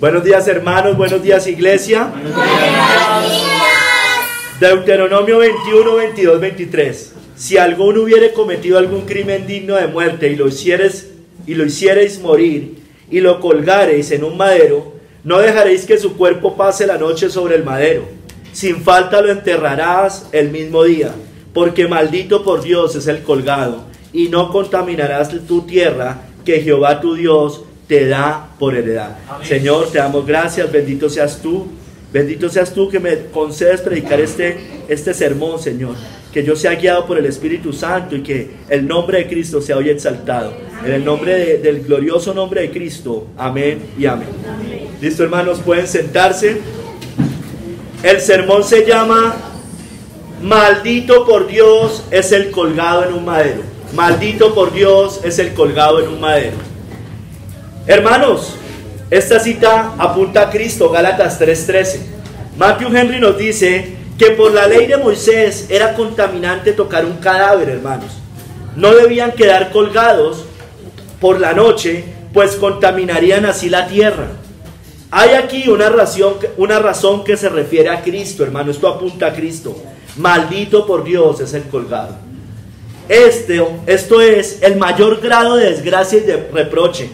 Buenos días, hermanos, buenos días, iglesia. Buenos días. Deuteronomio 21, 22, 23. Si alguno hubiere cometido algún crimen digno de muerte y lo hiciereis morir y lo colgareis en un madero, no dejaréis que su cuerpo pase la noche sobre el madero. Sin falta lo enterrarás el mismo día, porque maldito por Dios es el colgado, y no contaminarás tu tierra que Jehová tu Dios te da por heredad. Amén. Señor, te damos gracias, bendito seas tú que me concedes predicar este sermón, Señor, que yo sea guiado por el Espíritu Santo y que el nombre de Cristo sea hoy exaltado. En el nombre del glorioso nombre de Cristo, amén y amén. Listo, hermanos, pueden sentarse. El sermón se llama Maldito por Dios es el colgado en un madero. Maldito por Dios es el colgado en un madero. Hermanos, esta cita apunta a Cristo, Gálatas 3:13. Matthew Henry nos dice que por la ley de Moisés era contaminante tocar un cadáver, hermanos. No debían quedar colgados por la noche, pues contaminarían así la tierra. Hay aquí una razón que se refiere a Cristo, hermano. Esto apunta a Cristo. Maldito por Dios es el colgado. Esto es el mayor grado de desgracia y de reproche.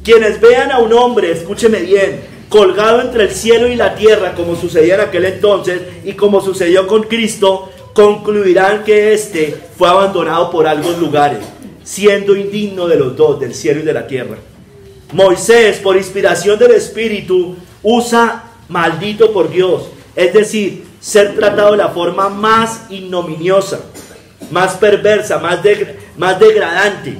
Quienes vean a un hombre, escúcheme bien, colgado entre el cielo y la tierra, como sucedía en aquel entonces y como sucedió con Cristo, concluirán que éste fue abandonado por algunos lugares, siendo indigno de los dos, del cielo y de la tierra. Moisés, por inspiración del Espíritu, usa maldito por Dios, es decir, ser tratado de la forma más ignominiosa, más perversa, más degradante,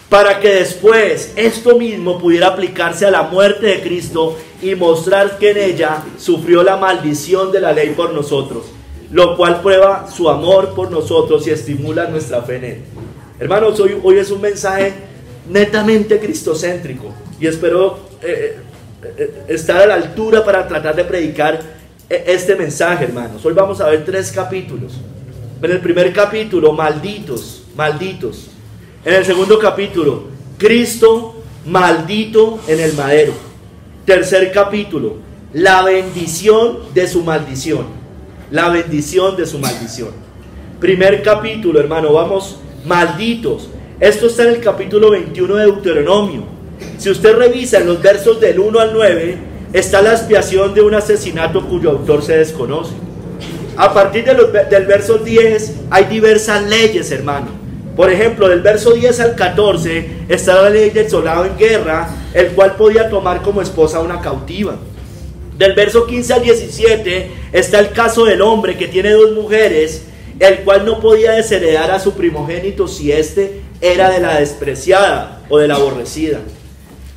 para que después esto mismo pudiera aplicarse a la muerte de Cristo y mostrar que en ella sufrió la maldición de la ley por nosotros, lo cual prueba su amor por nosotros y estimula nuestra fe en Él. Hermanos, hoy es un mensaje netamente cristocéntrico y espero estar a la altura para tratar de predicar este mensaje, hermanos. Hoy vamos a ver 3 capítulos. En el primer capítulo, malditos. En el segundo capítulo, Cristo maldito en el madero. Tercer capítulo, la bendición de su maldición. La bendición de su maldición. Primer capítulo, hermano, vamos, malditos. Esto está en el capítulo 21 de Deuteronomio. Si usted revisa en los versos del 1 al 9, está la expiación de un asesinato cuyo autor se desconoce. A partir del verso 10 hay diversas leyes, hermano. Por ejemplo, del verso 10 al 14 está la ley del soldado en guerra, el cual podía tomar como esposa a una cautiva. Del verso 15 al 17 está el caso del hombre que tiene 2 mujeres, el cual no podía desheredar a su primogénito si éste era de la despreciada o de la aborrecida.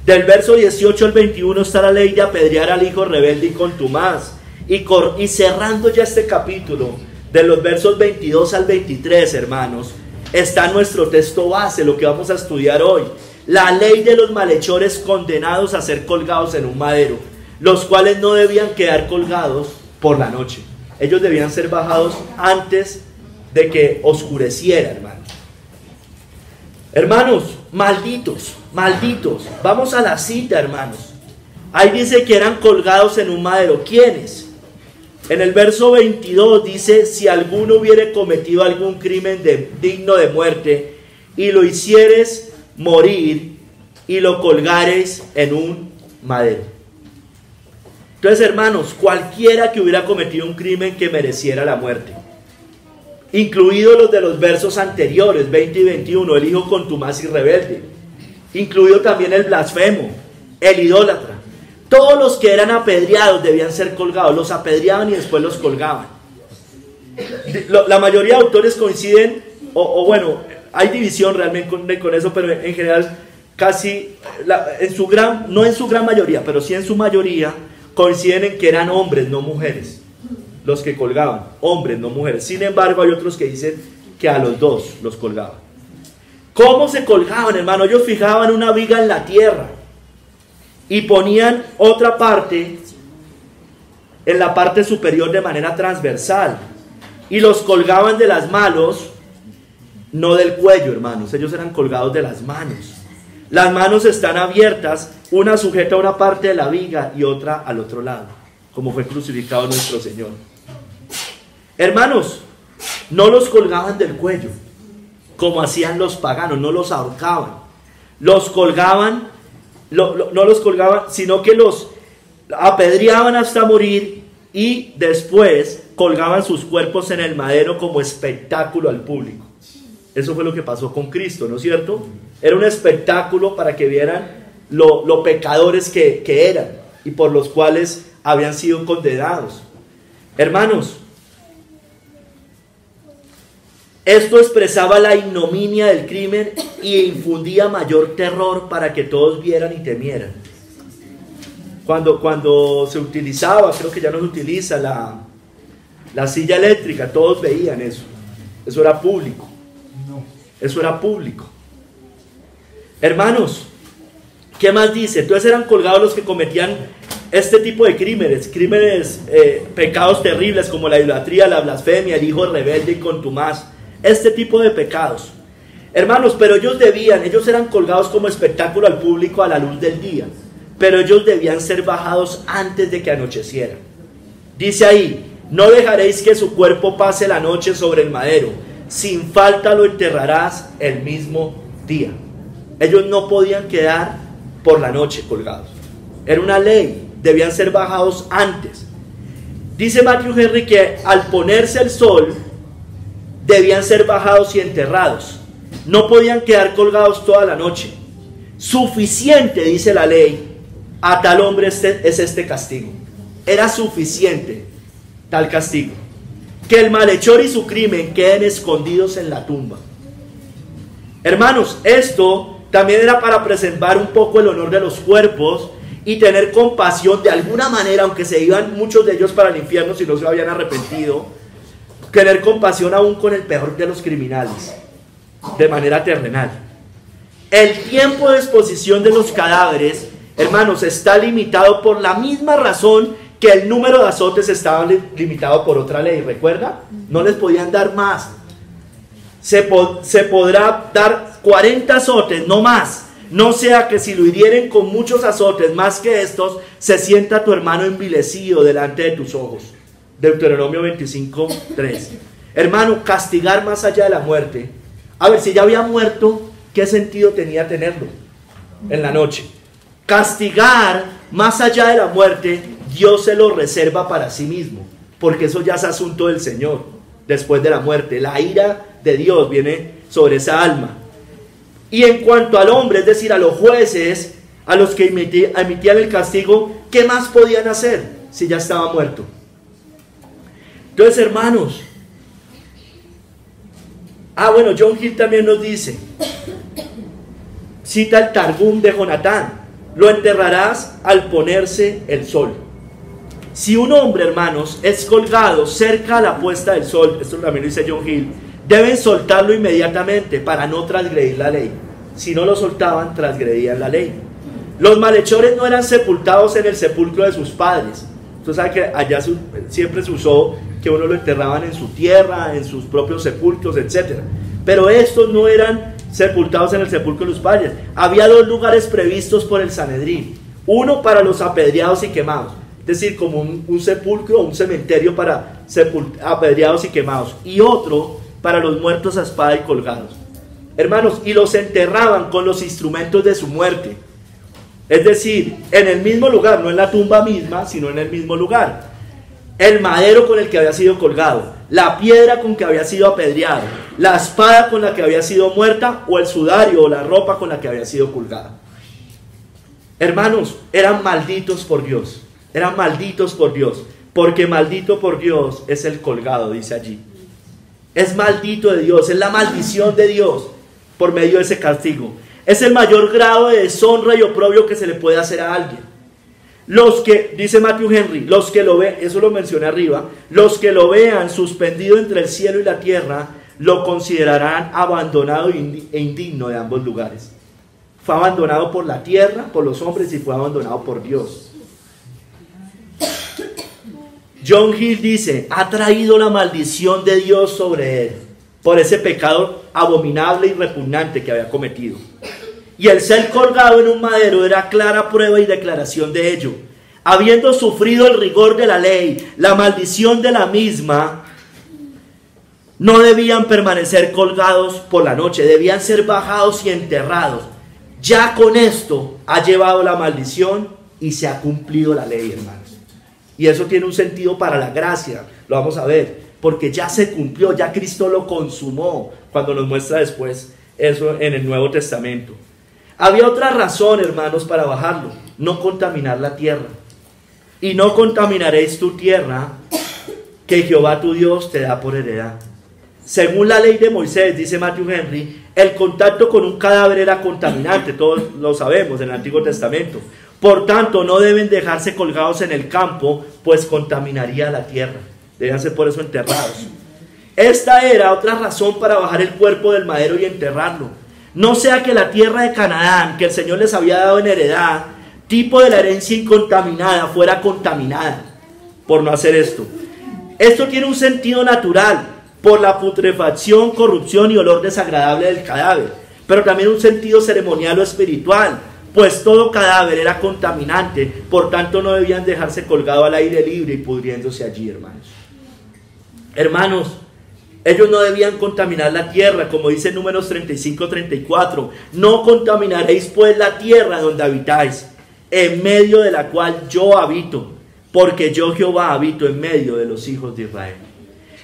Del verso 18 al 21 está la ley de apedrear al hijo rebelde y contumaz. Y cerrando ya este capítulo, de los versos 22 al 23, hermanos, está nuestro texto base, lo que vamos a estudiar hoy. La ley de los malhechores condenados a ser colgados en un madero, los cuales no debían quedar colgados por la noche. Ellos debían ser bajados antes de que oscureciera, hermanos. Hermanos, malditos. Vamos a la cita, hermanos. Ahí dice que eran colgados en un madero. ¿Quiénes? En el verso 22 dice, si alguno hubiere cometido algún crimen digno de muerte, y lo hicieres morir, y lo colgares en un madero. Entonces, hermanos, cualquiera que hubiera cometido un crimen que mereciera la muerte, incluidos los de los versos anteriores, 20 y 21, el hijo contumaz y rebelde, incluido también el blasfemo, el idólatra. Todos los que eran apedreados debían ser colgados. Los apedreaban y después los colgaban. La mayoría de autores coinciden, bueno, hay división realmente con eso, pero en general casi, no en su gran mayoría, pero sí en su mayoría, coinciden en que eran hombres, no mujeres, los que colgaban, hombres, no mujeres. Sin embargo, hay otros que dicen que a los dos los colgaban. ¿Cómo se colgaban, hermano? Ellos fijaban una viga en la tierra y ponían otra parte en la parte superior de manera transversal y los colgaban de las manos, no del cuello, hermanos. Ellos eran colgados de las manos. Las manos están abiertas, una sujeta a una parte de la viga y otra al otro lado, como fue crucificado nuestro Señor. Hermanos, no los colgaban del cuello, como hacían los paganos, no los ahorcaban. Los colgaban, no los colgaban, sino que los apedreaban hasta morir y después colgaban sus cuerpos en el madero como espectáculo al público. Eso fue lo que pasó con Cristo, ¿no es cierto? Era un espectáculo para que vieran lo pecadores que eran y por los cuales habían sido condenados. Hermanos, esto expresaba la ignominia del crimen y infundía mayor terror para que todos vieran y temieran. Cuando se utilizaba, creo que ya no se utiliza la silla eléctrica, todos veían eso. Eso era público. Eso era público. Hermanos, ¿qué más dice? Entonces eran colgados los que cometían este tipo de crímenes, pecados terribles como la idolatría, la blasfemia, el hijo rebelde y contumaz. Este tipo de pecados. Hermanos, pero ellos eran colgados como espectáculo al público a la luz del día, pero ellos debían ser bajados antes de que anocheciera. Dice ahí, no dejaréis que su cuerpo pase la noche sobre el madero, sin falta lo enterrarás el mismo día. Ellos no podían quedar por la noche colgados. Era una ley, debían ser bajados antes. Dice Matthew Henry que al ponerse el sol, debían ser bajados y enterrados. No podían quedar colgados toda la noche. Suficiente, dice la ley, a tal hombre es este castigo. Era suficiente tal castigo. Que el malhechor y su crimen queden escondidos en la tumba. Hermanos, esto también era para preservar un poco el honor de los cuerpos y tener compasión de alguna manera, aunque se iban muchos de ellos para el infierno si no se habían arrepentido, tener compasión aún con el peor de los criminales, de manera terrenal. El tiempo de exposición de los cadáveres, hermanos, está limitado por la misma razón que el número de azotes estaba limitado por otra ley. ¿Recuerda? No les podían dar más. Se podrá dar 40 azotes, no más. No sea que si lo hirieren con muchos azotes, más que estos, se sienta tu hermano envilecido delante de tus ojos. Deuteronomio 25:3. Hermano, castigar más allá de la muerte. A ver, si ya había muerto, ¿qué sentido tenía tenerlo en la noche? Castigar más allá de la muerte, Dios se lo reserva para sí mismo, porque eso ya es asunto del Señor. Después de la muerte, la ira de Dios viene sobre esa alma. Y en cuanto al hombre, es decir, a los jueces, a los que emitían el castigo, ¿qué más podían hacer si ya estaba muerto? Entonces, hermanos, bueno, John Hill también nos dice, cita el Targum de Jonatán, lo enterrarás al ponerse el sol. Si un hombre, hermanos, es colgado cerca a la puesta del sol, esto también lo dice John Hill, deben soltarlo inmediatamente para no transgredir la ley. Si no lo soltaban, transgredían la ley. Los malhechores no eran sepultados en el sepulcro de sus padres. Usted sabe que allá siempre se usó que uno lo enterraban en su tierra, en sus propios sepulcros, etc. Pero estos no eran sepultados en el sepulcro de los padres. Había dos lugares previstos por el Sanedrín. Uno para los apedreados y quemados. Es decir, como un sepulcro o un cementerio para apedreados y quemados. Y otro para los muertos a espada y colgados. Hermanos, y los enterraban con los instrumentos de su muerte. Es decir, en el mismo lugar, no en la tumba misma, sino en el mismo lugar. El madero con el que había sido colgado, la piedra con que había sido apedreado, la espada con la que había sido muerta, o el sudario o la ropa con la que había sido colgada. Hermanos, eran malditos por Dios. Eran malditos por Dios, porque maldito por Dios es el colgado, dice allí. Es maldito de Dios, es la maldición de Dios por medio de ese castigo. Es el mayor grado de deshonra y oprobio que se le puede hacer a alguien. Los que, dice Matthew Henry, los que lo ven, eso lo mencioné arriba, los que lo vean suspendido entre el cielo y la tierra, lo considerarán abandonado e indigno de ambos lugares. Fue abandonado por la tierra, por los hombres, y fue abandonado por Dios. John Hill dice, ha traído la maldición de Dios sobre él por ese pecado abominable y repugnante que había cometido. y el ser colgado en un madero era clara prueba y declaración de ello. Habiendo sufrido el rigor de la ley, la maldición de la misma, no debían permanecer colgados por la noche, debían ser bajados y enterrados. Ya con esto ha llevado la maldición y se ha cumplido la ley, hermanos. Y eso tiene un sentido para la gracia, lo vamos a ver, porque ya se cumplió, ya Cristo lo consumó, cuando nos muestra después eso en el Nuevo Testamento. Había otra razón, hermanos, para bajarlo: no contaminar la tierra. Y no contaminaréis tu tierra, que Jehová tu Dios te da por heredad. Según la ley de Moisés, dice Matthew Henry, el contacto con un cadáver era contaminante, todos lo sabemos en el Antiguo Testamento. Por tanto, no deben dejarse colgados en el campo, pues contaminaría la tierra. Deben ser por eso enterrados. Esta era otra razón para bajar el cuerpo del madero y enterrarlo. No sea que la tierra de Canaán, que el Señor les había dado en heredad, tipo de la herencia incontaminada, fuera contaminada por no hacer esto. Esto tiene un sentido natural, por la putrefacción, corrupción y olor desagradable del cadáver, pero también un sentido ceremonial o espiritual, pues todo cadáver era contaminante, por tanto no debían dejarse colgado al aire libre y pudriéndose allí, hermanos. Hermanos, ellos no debían contaminar la tierra, como dice Números 35-34, no contaminaréis pues la tierra donde habitáis, en medio de la cual yo habito, porque yo Jehová habito en medio de los hijos de Israel.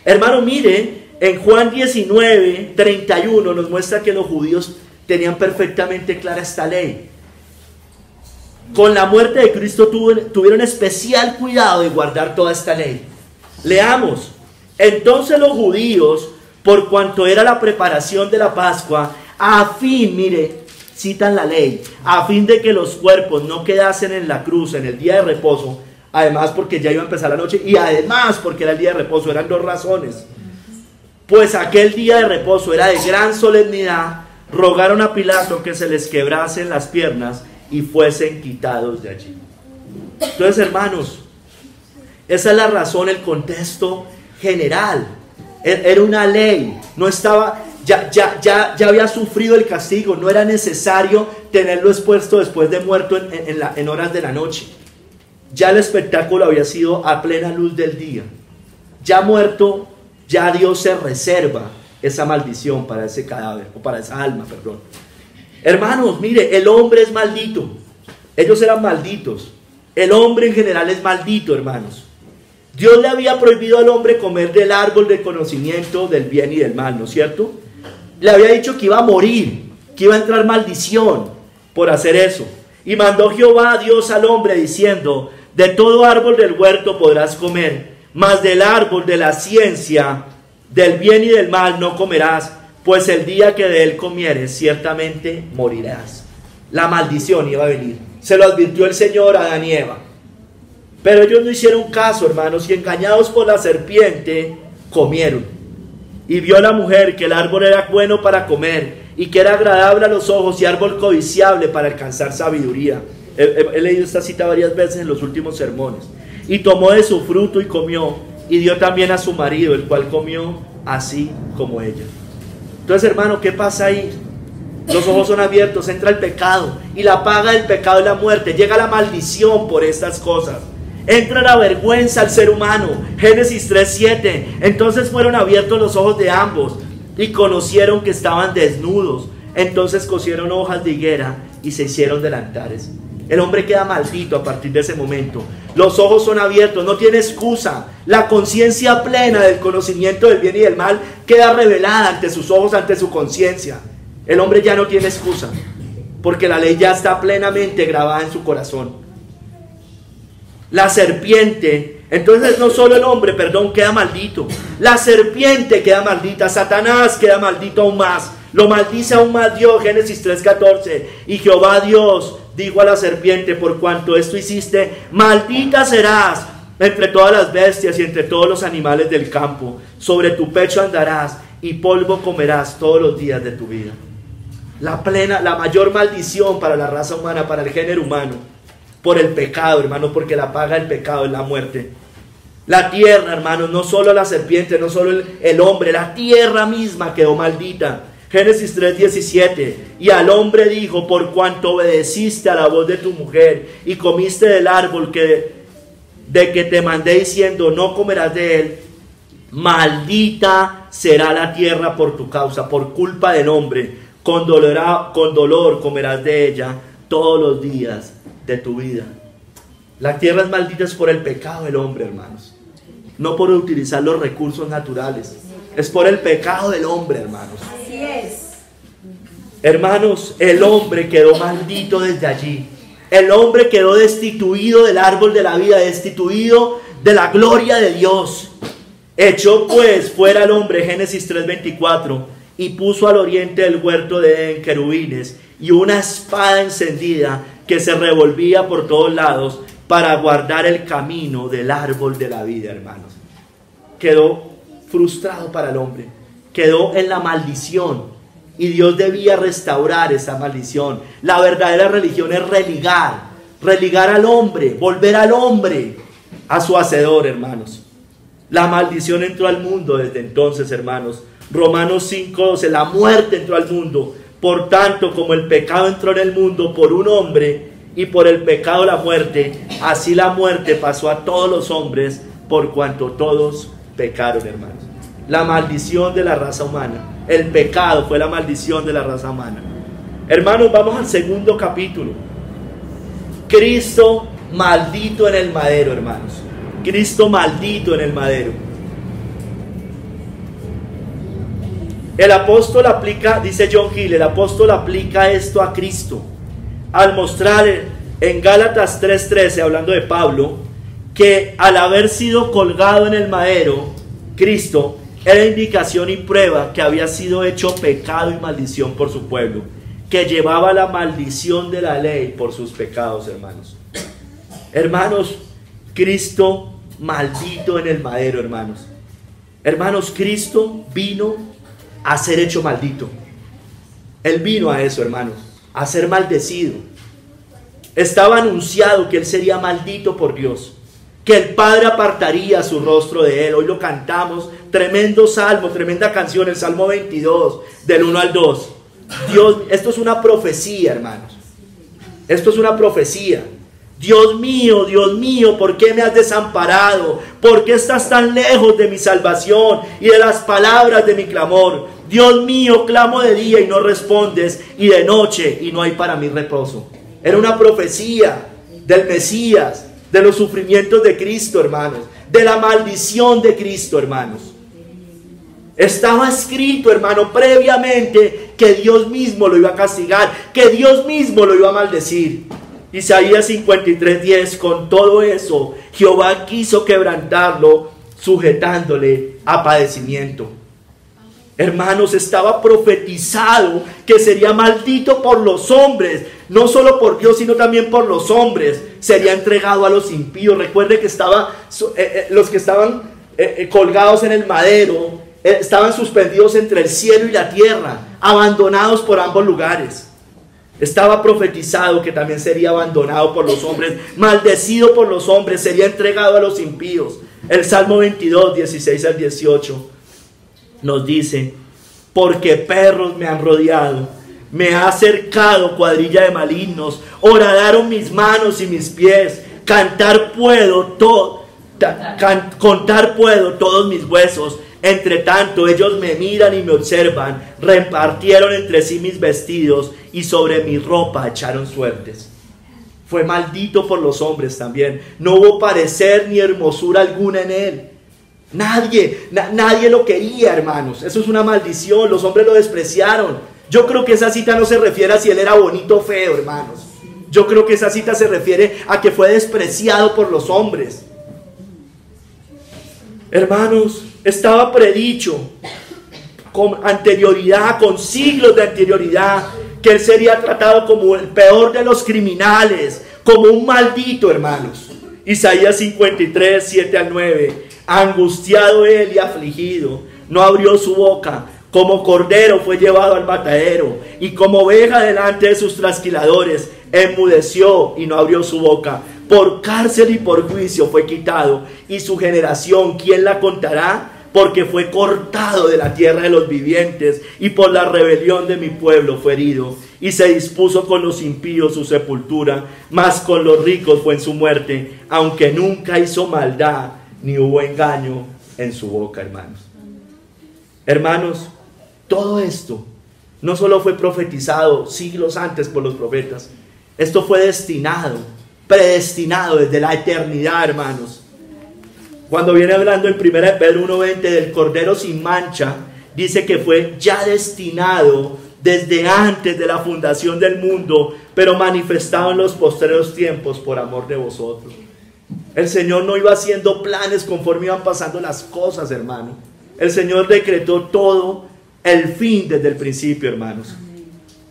Hermano, miren, en Juan 19:31 nos muestra que los judíos tenían perfectamente clara esta ley. Con la muerte de Cristo tuvieron especial cuidado de guardar toda esta ley. Leamos: entonces los judíos, por cuanto era la preparación de la Pascua, a fin, mire, citan la ley, a fin de que los cuerpos no quedasen en la cruz en el día de reposo, además porque ya iba a empezar la noche y además porque era el día de reposo, eran dos razones. Pues aquel día de reposo era de gran solemnidad, rogaron a Pilato que se les quebrasen las piernas y fuesen quitados de allí. Entonces, hermanos, esa es la razón, el contexto general. Era una ley, no estaba, ya había sufrido el castigo, no era necesario tenerlo expuesto después de muerto en horas de la noche. Ya el espectáculo había sido a plena luz del día. Ya muerto, ya Dios se reserva esa maldición para ese cadáver, o para esa alma, perdón. Hermanos, mire, el hombre es maldito. Ellos eran malditos. El hombre en general es maldito, hermanos. Dios le había prohibido al hombre comer del árbol del conocimiento del bien y del mal, ¿no es cierto? Le había dicho que iba a morir, que iba a entrar maldición por hacer eso. Y mandó Jehová Dios al hombre diciendo: de todo árbol del huerto podrás comer, mas del árbol de la ciencia del bien y del mal no comerás, pues el día que de él comieres ciertamente morirás. La maldición iba a venir. Se lo advirtió el Señor a Adán y Eva. Pero ellos no hicieron caso, hermanos, y engañados por la serpiente, comieron. Y vio la mujer que el árbol era bueno para comer, y que era agradable a los ojos, y árbol codiciable para alcanzar sabiduría. He leído esta cita varias veces en los últimos sermones. Y tomó de su fruto y comió, y dio también a su marido, el cual comió así como ella. Entonces, hermano, ¿qué pasa ahí? Los ojos son abiertos, entra el pecado, y la paga del pecado es la muerte. Llega la maldición por estas cosas. Entra la vergüenza al ser humano. Génesis 3:7. Entonces fueron abiertos los ojos de ambos, y conocieron que estaban desnudos. Entonces cosieron hojas de higuera y se hicieron delantares. El hombre queda maldito a partir de ese momento. Los ojos son abiertos, no tiene excusa. La conciencia plena del conocimiento del bien y del mal queda revelada ante sus ojos, ante su conciencia. El hombre ya no tiene excusa, porque la ley ya está plenamente grabada en su corazón. La serpiente, entonces no solo el hombre, queda maldito. La serpiente queda maldita, Satanás queda maldito aún más. Lo maldice aún más Dios, Génesis 3:14. Y Jehová Dios dijo a la serpiente: por cuanto esto hiciste, maldita serás entre todas las bestias y entre todos los animales del campo. Sobre tu pecho andarás y polvo comerás todos los días de tu vida. La mayor maldición para la raza humana, para el género humano, por el pecado, hermanos, porque la paga del pecado es la muerte. La tierra, hermanos, no solo la serpiente, no solo el hombre, la tierra misma quedó maldita. Génesis 3:17. Y al hombre dijo: por cuanto obedeciste a la voz de tu mujer y comiste del árbol de que te mandé diciendo: no comerás de él, maldita será la tierra por tu causa, por culpa del hombre. Con dolor comerás de ella todos los días de tu vida. La tierra es maldita es por el pecado del hombre, hermanos. No por utilizar los recursos naturales. Es por el pecado del hombre, hermanos. Así es. Hermanos, el hombre quedó maldito desde allí. El hombre quedó destituido del árbol de la vida, destituido de la gloria de Dios. Echó pues fuera al hombre, Génesis 3:24, y puso al oriente del huerto de Edén querubines y una espada encendida que se revolvía por todos lados para guardar el camino del árbol de la vida, hermanos. Quedó frustrado para el hombre, quedó en la maldición, y Dios debía restaurar esa maldición. La verdadera religión es religar al hombre, volver al hombre a su hacedor, hermanos. La maldición entró al mundo desde entonces, hermanos. Romanos 5:12, la muerte entró al mundo. Por tanto, como el pecado entró en el mundo por un hombre, y por el pecado la muerte, así la muerte pasó a todos los hombres, por cuanto todos pecaron, hermanos. La maldición de la raza humana, el pecado fue la maldición de la raza humana. Hermanos, vamos al segundo capítulo. Cristo maldito en el madero, hermanos. Cristo maldito en el madero. El apóstol aplica, dice John Hill, el apóstol aplica esto a Cristo al mostrar en Gálatas 3:13, hablando de Pablo, que al haber sido colgado en el madero, Cristo era indicación y prueba que había sido hecho pecado y maldición por su pueblo, que llevaba la maldición de la ley por sus pecados, hermanos. Hermanos, Cristo maldito en el madero, hermanos. Hermanos, Cristo vino a ser hecho maldito. Él vino a eso, hermanos, a ser maldecido. Estaba anunciado que él sería maldito por Dios, que el Padre apartaría su rostro de él. Hoy lo cantamos, tremendo salmo, tremenda canción, el Salmo 22, del 1 al 2. Dios, esto es una profecía, hermanos. Esto es una profecía. Dios mío, ¿por qué me has desamparado? ¿Por qué estás tan lejos de mi salvación y de las palabras de mi clamor? Dios mío, clamo de día y no respondes, y de noche y no hay para mí reposo. Era una profecía del Mesías, de los sufrimientos de Cristo, hermanos, de la maldición de Cristo, hermanos. Estaba escrito, hermano, previamente que Dios mismo lo iba a castigar, que Dios mismo lo iba a maldecir. Isaías 53:10, con todo eso, Jehová quiso quebrantarlo, sujetándole a padecimiento. Hermanos, estaba profetizado que sería maldito por los hombres, no solo por Dios, sino también por los hombres. Sería entregado a los impíos. Recuerde que los que estaban colgados en el madero, estaban suspendidos entre el cielo y la tierra, abandonados por ambos lugares. Estaba profetizado que también sería abandonado por los hombres, maldecido por los hombres, sería entregado a los impíos. El Salmo 22, 16 al 18 nos dice: porque perros me han rodeado, me ha cercado cuadrilla de malignos, horadaron mis manos y mis pies, contar puedo todos mis huesos. Entre tanto ellos me miran y me observan, repartieron entre sí mis vestidos y sobre mi ropa echaron suertes. Fue maldito por los hombres también. No hubo parecer ni hermosura alguna en él. Nadie lo quería, hermanos. Eso es una maldición. Los hombres lo despreciaron. Yo creo que esa cita no se refiere a si él era bonito o feo, hermanos. Yo creo que esa cita se refiere a que fue despreciado por los hombres. Hermanos, estaba predicho con anterioridad, con siglos de anterioridad, que él sería tratado como el peor de los criminales, como un maldito, hermanos. Isaías 53, 7 al 9. Angustiado él y afligido, no abrió su boca. Como cordero fue llevado al matadero, y como oveja delante de sus trasquiladores, enmudeció y no abrió su boca. Por cárcel y por juicio fue quitado, y su generación, ¿quién la contará? porque fue cortado de la tierra de los vivientes, y por la rebelión de mi pueblo fue herido. Y se dispuso con los impíos su sepultura, mas con los ricos fue en su muerte, aunque nunca hizo maldad, ni hubo engaño en su boca, hermanos. Hermanos, todo esto no solo fue profetizado siglos antes por los profetas, esto fue destinado, predestinado desde la eternidad, hermanos. Cuando viene hablando en 1 Pedro 1:20 del Cordero sin mancha, dice que fue ya destinado desde antes de la fundación del mundo, pero manifestado en los postreros tiempos por amor de vosotros. El Señor no iba haciendo planes conforme iban pasando las cosas, hermano. El Señor decretó todo el fin desde el principio, hermanos.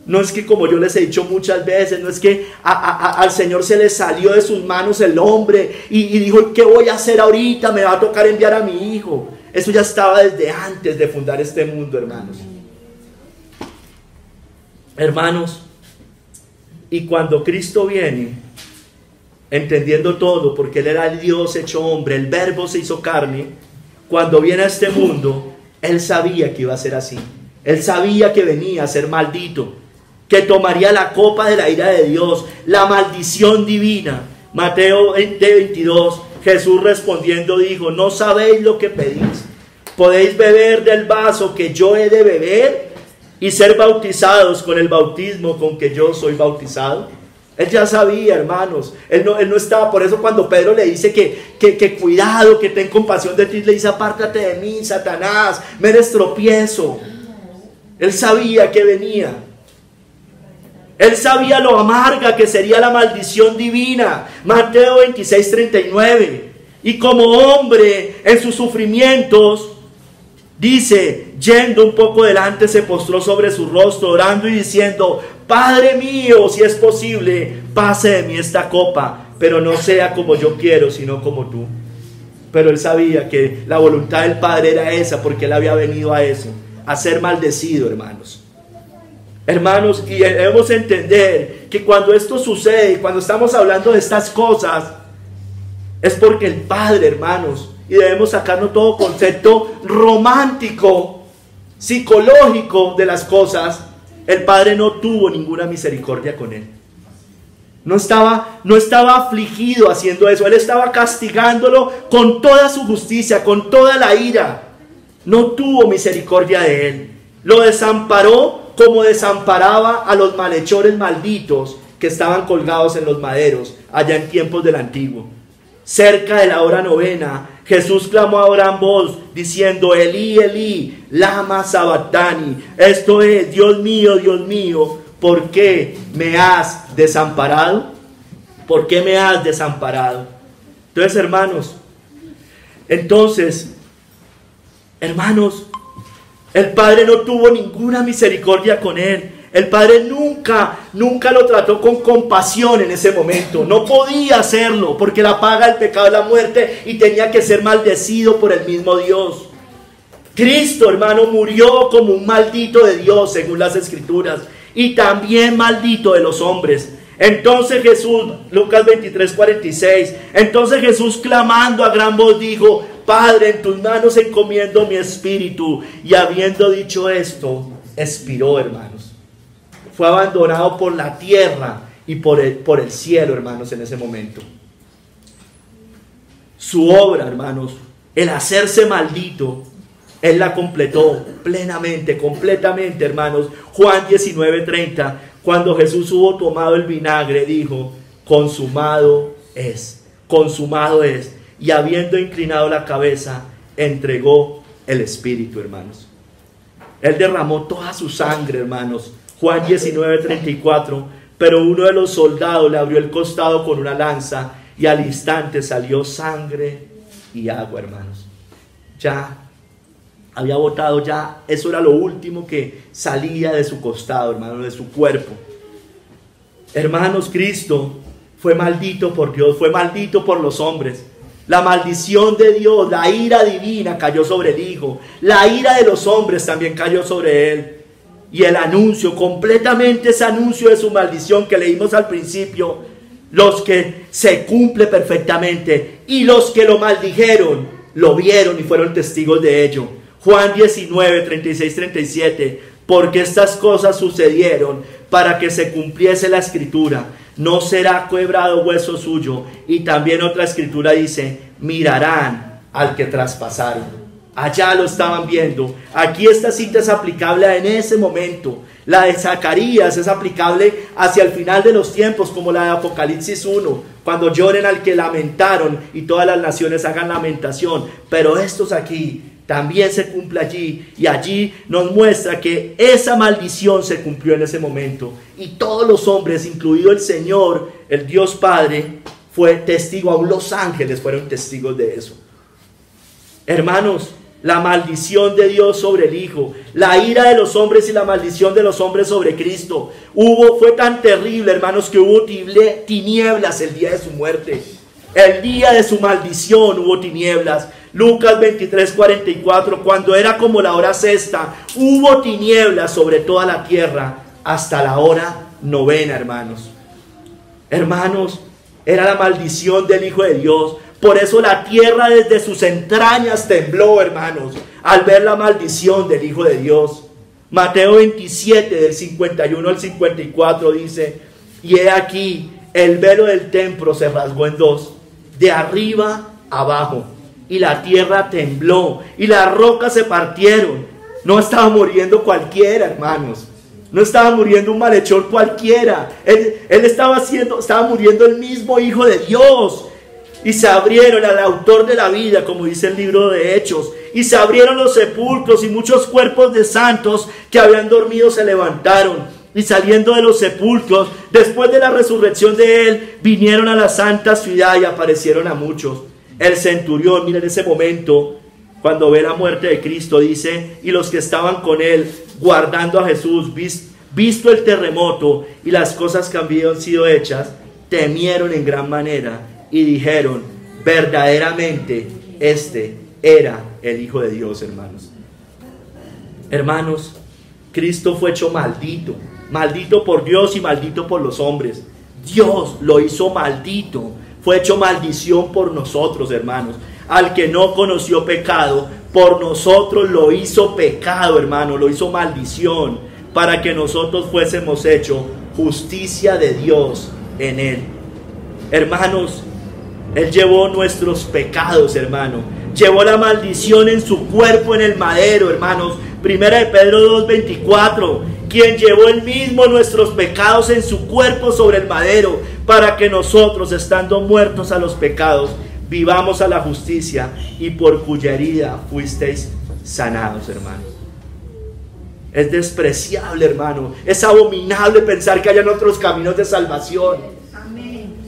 No es que, como yo les he dicho muchas veces, no es que al Señor se le salió de sus manos el hombre y dijo, ¿qué voy a hacer ahorita? Me va a tocar enviar a mi hijo. Eso ya estaba desde antes de fundar este mundo, hermanos. Hermanos, y cuando Cristo viene, entendiendo todo, porque Él era el Dios hecho hombre, el Verbo se hizo carne, cuando viene a este mundo, Él sabía que iba a ser así. Él sabía que venía a ser maldito, que tomaría la copa de la ira de Dios, la maldición divina. Mateo 20:22, Jesús respondiendo dijo, no sabéis lo que pedís. ¿Podéis beber del vaso que yo he de beber y ser bautizados con el bautismo con que yo soy bautizado? Él ya sabía, hermanos. Él no estaba, por eso cuando Pedro le dice que cuidado, que ten compasión de ti, le dice, apártate de mí, Satanás, me eres tropiezo. Él sabía que venía. Él sabía lo amarga que sería la maldición divina. Mateo 26:39. Y como hombre en sus sufrimientos, dice, yendo un poco delante, se postró sobre su rostro, orando y diciendo, Padre mío, si es posible, pase de mí esta copa, pero no sea como yo quiero, sino como tú. Pero él sabía que la voluntad del Padre era esa, porque él había venido a eso, a ser maldecido, hermanos. Hermanos, y debemos entender que cuando esto sucede, cuando estamos hablando de estas cosas, es porque el Padre, hermanos, y debemos sacarnos todo concepto romántico, psicológico de las cosas, el Padre no tuvo ninguna misericordia con él. No estaba afligido haciendo eso. Él estaba castigándolo con toda su justicia, con toda la ira. No tuvo misericordia de él. Lo desamparó como desamparaba a los malhechores malditos que estaban colgados en los maderos allá en tiempos del antiguo. Cerca de la hora novena, Jesús clamó a gran voz diciendo, Elí, Elí, lama sabactani. Esto es, Dios mío, ¿por qué me has desamparado? ¿Por qué me has desamparado? Entonces, hermanos, el Padre no tuvo ninguna misericordia con él. El Padre nunca lo trató con compasión en ese momento. No podía hacerlo porque la paga del pecado es la muerte y tenía que ser maldecido por el mismo Dios. Cristo, hermano, murió como un maldito de Dios según las Escrituras y también maldito de los hombres. Entonces Jesús, Lucas 23:46, entonces Jesús clamando a gran voz dijo, Padre, en tus manos encomiendo mi espíritu. Y habiendo dicho esto, expiró, hermanos. Fue abandonado por la tierra y por el cielo, hermanos, en ese momento. Su obra, hermanos, el hacerse maldito, Él la completó plenamente, completamente, hermanos. Juan 19:30, cuando Jesús hubo tomado el vinagre, dijo, consumado es, consumado es. Y habiendo inclinado la cabeza, entregó el Espíritu, hermanos. Él derramó toda su sangre, hermanos. Juan 19:34, pero uno de los soldados le abrió el costado con una lanza y al instante salió sangre y agua, hermanos. Ya había botado, ya eso era lo último que salía de su costado, hermanos, de su cuerpo. Hermanos, Cristo fue maldito por Dios, fue maldito por los hombres. La maldición de Dios, la ira divina cayó sobre el Hijo. La ira de los hombres también cayó sobre Él. Y el anuncio, completamente ese anuncio de su maldición que leímos al principio, los que se cumple perfectamente y los que lo maldijeron lo vieron y fueron testigos de ello. Juan 19, 36, 37, porque estas cosas sucedieron para que se cumpliese la escritura, no será quebrado hueso suyo. Y también otra escritura dice, mirarán al que traspasaron. Allá lo estaban viendo. Aquí esta cita es aplicable en ese momento. La de Zacarías es aplicable hacia el final de los tiempos, como la de Apocalipsis 1, cuando lloren al que lamentaron y todas las naciones hagan lamentación. Pero estos aquí también se cumple allí, y allí nos muestra que esa maldición se cumplió en ese momento, y todos los hombres, incluido el Señor, el Dios Padre, fue testigo. Aún los ángeles fueron testigos de eso. Hermanos, la maldición de Dios sobre el Hijo, la ira de los hombres y la maldición de los hombres sobre Cristo, fue tan terrible, hermanos, que hubo tinieblas el día de su muerte. El día de su maldición hubo tinieblas. Lucas 23, 44, cuando era como la hora sexta, hubo tinieblas sobre toda la tierra hasta la hora novena, hermanos. Hermanos, era la maldición del Hijo de Dios. Por eso la tierra desde sus entrañas tembló, hermanos, al ver la maldición del Hijo de Dios. Mateo 27, del 51 al 54 dice, y he aquí, el velo del templo se rasgó en dos, de arriba abajo, y la tierra tembló, y las rocas se partieron. No estaba muriendo cualquiera, hermanos. No estaba muriendo un malhechor cualquiera. Él estaba muriendo el mismo Hijo de Dios. Y se abrieron al autor de la vida, como dice el libro de Hechos, y se abrieron los sepulcros, y muchos cuerpos de santos que habían dormido se levantaron, y saliendo de los sepulcros, después de la resurrección de él, vinieron a la santa ciudad y aparecieron a muchos. El centurión, miren ese momento, cuando ve la muerte de Cristo, dice, y los que estaban con él, guardando a Jesús, visto el terremoto y las cosas que habían sido hechas, temieron en gran manera, y dijeron, verdaderamente este era el Hijo de Dios, hermanos. Hermanos, Cristo fue hecho maldito, maldito por Dios y maldito por los hombres. Dios lo hizo maldito, fue hecho maldición por nosotros, hermanos. Al que no conoció pecado, por nosotros lo hizo pecado, hermano, lo hizo maldición, para que nosotros fuésemos hecho justicia de Dios en él. Hermanos, él llevó nuestros pecados, hermano. Llevó la maldición en su cuerpo en el madero, hermanos. Primera de Pedro 2:24. Quien llevó él mismo nuestros pecados en su cuerpo sobre el madero, para que nosotros, estando muertos a los pecados, vivamos a la justicia, y por cuya herida fuisteis sanados, hermanos. Es despreciable, hermano. Es abominable pensar que hayan otros caminos de salvación.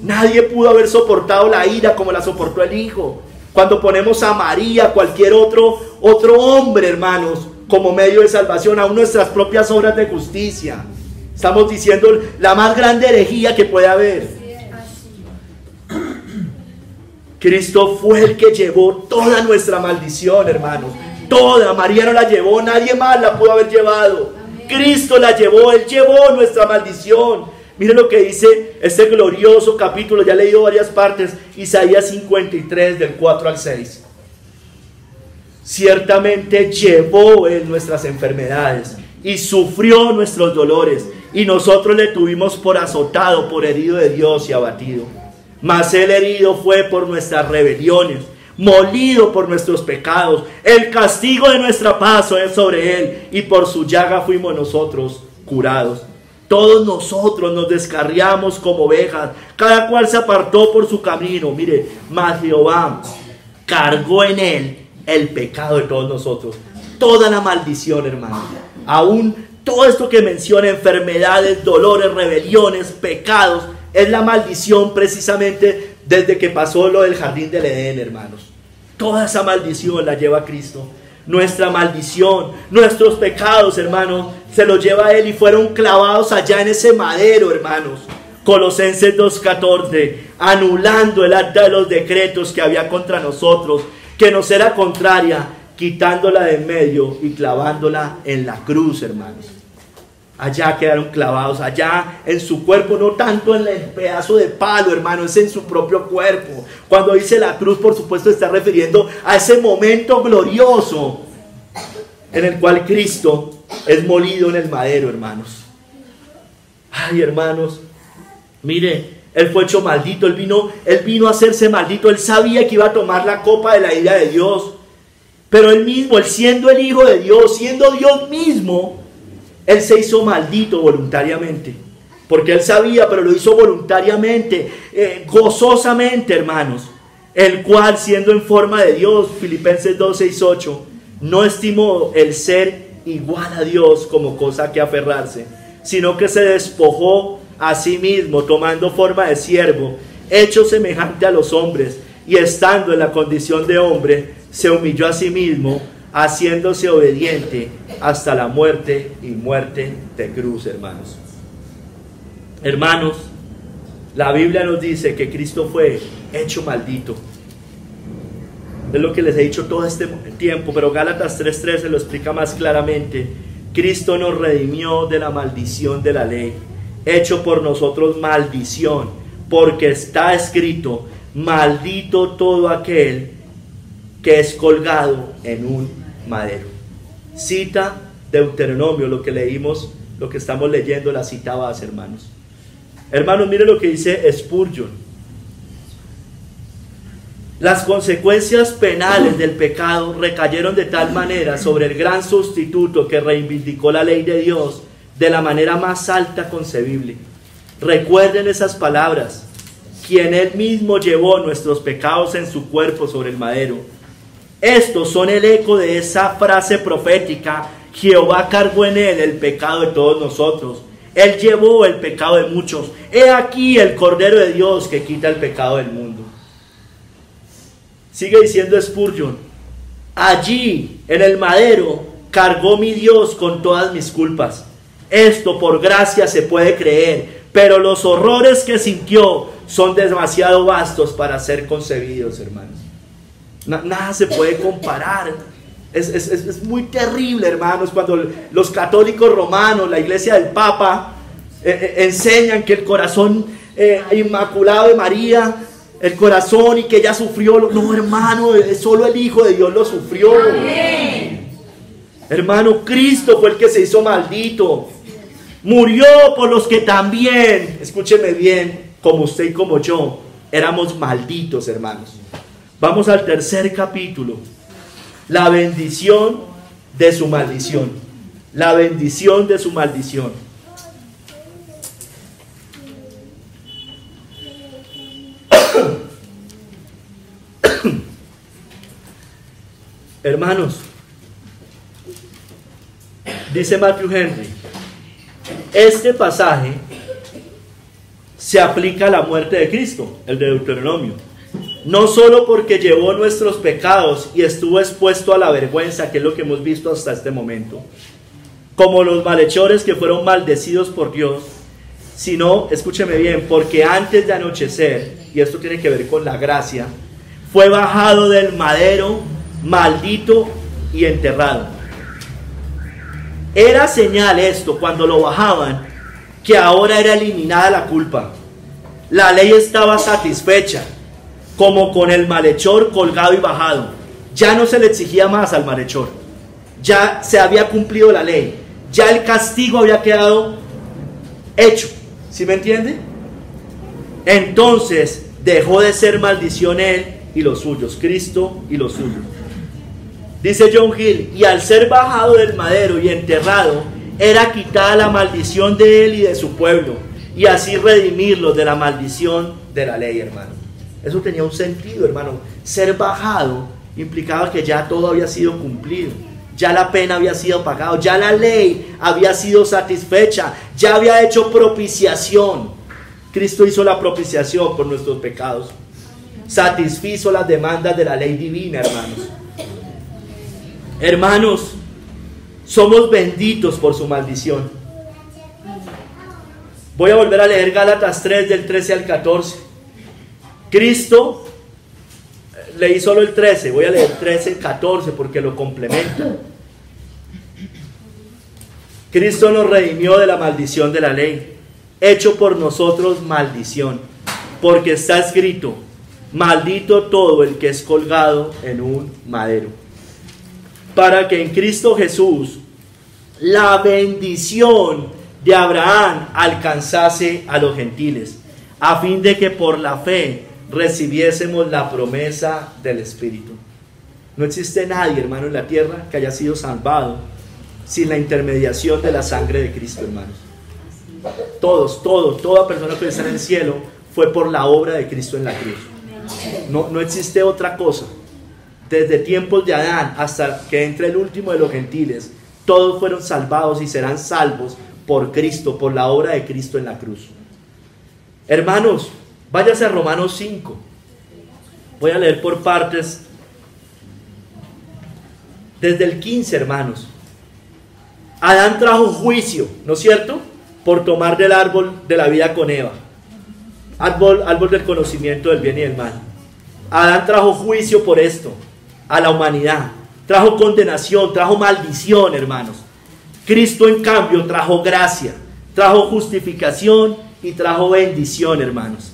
Nadie pudo haber soportado la ira como la soportó el Hijo. Cuando ponemos a María, cualquier otro hombre, hermanos, como medio de salvación, aún nuestras propias obras de justicia, estamos diciendo la más grande herejía que puede haber. Cristo fue el que llevó toda nuestra maldición, hermanos. Toda. María no la llevó, nadie más la pudo haber llevado. Cristo la llevó, Él llevó nuestra maldición. Miren lo que dice este glorioso capítulo, ya he leído varias partes, Isaías 53, del 4 al 6. Ciertamente llevó Él nuestras enfermedades y sufrió nuestros dolores, y nosotros le tuvimos por azotado, por herido de Dios y abatido. Mas Él herido fue por nuestras rebeliones, molido por nuestros pecados. El castigo de nuestra paz es sobre Él, y por su llaga fuimos nosotros curados. Todos nosotros nos descarriamos como ovejas, cada cual se apartó por su camino. Mire, mas Jehová cargó en él el pecado de todos nosotros. Toda la maldición, hermano. Aún todo esto que menciona, enfermedades, dolores, rebeliones, pecados, es la maldición precisamente desde que pasó lo del jardín del Edén, hermanos. Toda esa maldición la lleva Cristo. Nuestra maldición, nuestros pecados, hermanos, se los lleva Él, y fueron clavados allá en ese madero, hermanos. Colosenses 2:14, anulando el acta de los decretos que había contra nosotros, que nos era contraria, quitándola de en medio y clavándola en la cruz, hermanos. allá quedaron clavados, allá en su cuerpo, no tanto en el pedazo de palo, hermano, es en su propio cuerpo. Cuando dice la cruz, por supuesto, está refiriendo a ese momento glorioso en el cual Cristo es molido en el madero, hermanos. Ay, hermanos, mire, Él fue hecho maldito, Él vino a hacerse maldito. Él sabía que iba a tomar la copa de la ira de Dios, pero Él mismo, Él siendo el Hijo de Dios, siendo Dios mismo, Él se hizo maldito voluntariamente, porque Él sabía, pero lo hizo voluntariamente, gozosamente, hermanos, el cual, siendo en forma de Dios, Filipenses 2, 6, 8, no estimó el ser igual a Dios como cosa que aferrarse, sino que se despojó a sí mismo, tomando forma de siervo, hecho semejante a los hombres, y estando en la condición de hombre, se humilló a sí mismo, haciéndose obediente hasta la muerte y muerte de cruz, hermanos. Hermanos, la Biblia nos dice que Cristo fue hecho maldito. Es lo que les he dicho todo este tiempo, pero Gálatas 3:13 lo explica más claramente. Cristo nos redimió de la maldición de la ley, hecho por nosotros maldición, porque está escrito: maldito todo aquel que es colgado en un madero. Cita Deuteronomio, lo que leímos, lo que estamos leyendo, la cita base, hermanos. Hermanos, mire lo que dice Spurgeon. Las consecuencias penales del pecado recayeron de tal manera sobre el gran sustituto que reivindicó la ley de Dios de la manera más alta concebible. Recuerden esas palabras: quien Él mismo llevó nuestros pecados en su cuerpo sobre el madero. Estos son el eco de esa frase profética: Jehová cargó en Él el pecado de todos nosotros. Él llevó el pecado de muchos. He aquí el Cordero de Dios que quita el pecado del mundo. Sigue diciendo Spurgeon: allí en el madero cargó mi Dios con todas mis culpas. Esto por gracia se puede creer, pero los horrores que sintió son demasiado vastos para ser concebidos, hermanos. Nada se puede comparar. Es muy terrible, hermanos, cuando los católicos romanos, la iglesia del Papa, enseñan que el corazón inmaculado de María, el corazón, y que ella sufrió. No, hermano, solo el Hijo de Dios lo sufrió. Amén. Hermano, Cristo fue el que se hizo maldito. Murió por los que también, escúcheme bien, como usted y como yo, éramos malditos, hermanos. Vamos al tercer capítulo. La bendición de su maldición. La bendición de su maldición. Hermanos, dice Matthew Henry, este pasaje se aplica a la muerte de Cristo, el de Deuteronomio, no solo porque llevó nuestros pecados y estuvo expuesto a la vergüenza, que es lo que hemos visto hasta este momento, como los malhechores que fueron maldecidos por Dios, sino, escúcheme bien, porque antes de anochecer, y esto tiene que ver con la gracia, fue bajado del madero, maldito y enterrado. Era señal esto, cuando lo bajaban, que ahora era eliminada la culpa. La ley estaba satisfecha, como con el malhechor colgado y bajado. Ya no se le exigía más al malhechor. Ya se había cumplido la ley. Ya el castigo había quedado hecho. ¿Sí me entiende? Entonces dejó de ser maldición él y los suyos, Cristo y los suyos. Dice John Hill, y al ser bajado del madero y enterrado, era quitada la maldición de él y de su pueblo, y así redimirlos de la maldición de la ley, hermano. Eso tenía un sentido, hermano. Ser bajado implicaba que ya todo había sido cumplido, ya la pena había sido pagada, ya la ley había sido satisfecha, ya había hecho propiciación. Cristo hizo la propiciación por nuestros pecados, satisfizo las demandas de la ley divina, hermanos. Hermanos, somos benditos por su maldición. Voy a volver a leer Gálatas 3 del 13 al 14. Cristo, leí solo el 13, voy a leer 13 y 14 porque lo complementa. Cristo nos redimió de la maldición de la ley, hecho por nosotros maldición, porque está escrito: maldito todo el que es colgado en un madero. Para que en Cristo Jesús la bendición de Abraham alcanzase a los gentiles, a fin de que por la fe recibiésemos la promesa del Espíritu. No existe nadie, hermano, en la tierra que haya sido salvado sin la intermediación de la sangre de Cristo, hermanos. Toda persona que está en el cielo fue por la obra de Cristo en la cruz. No existe otra cosa. Desde tiempos de Adán hasta que entre el último de los gentiles, todos fueron salvados y serán salvos por Cristo, por la obra de Cristo en la cruz. Hermanos, váyase a Romanos 5. Voy a leer por partes. Desde el 15, hermanos. Adán trajo juicio, ¿no es cierto?, por tomar del árbol de la vida con Eva. Árbol del conocimiento del bien y del mal. Adán trajo juicio por esto a la humanidad. Trajo condenación, trajo maldición, hermanos. Cristo, en cambio, trajo gracia, trajo justificación y trajo bendición, hermanos.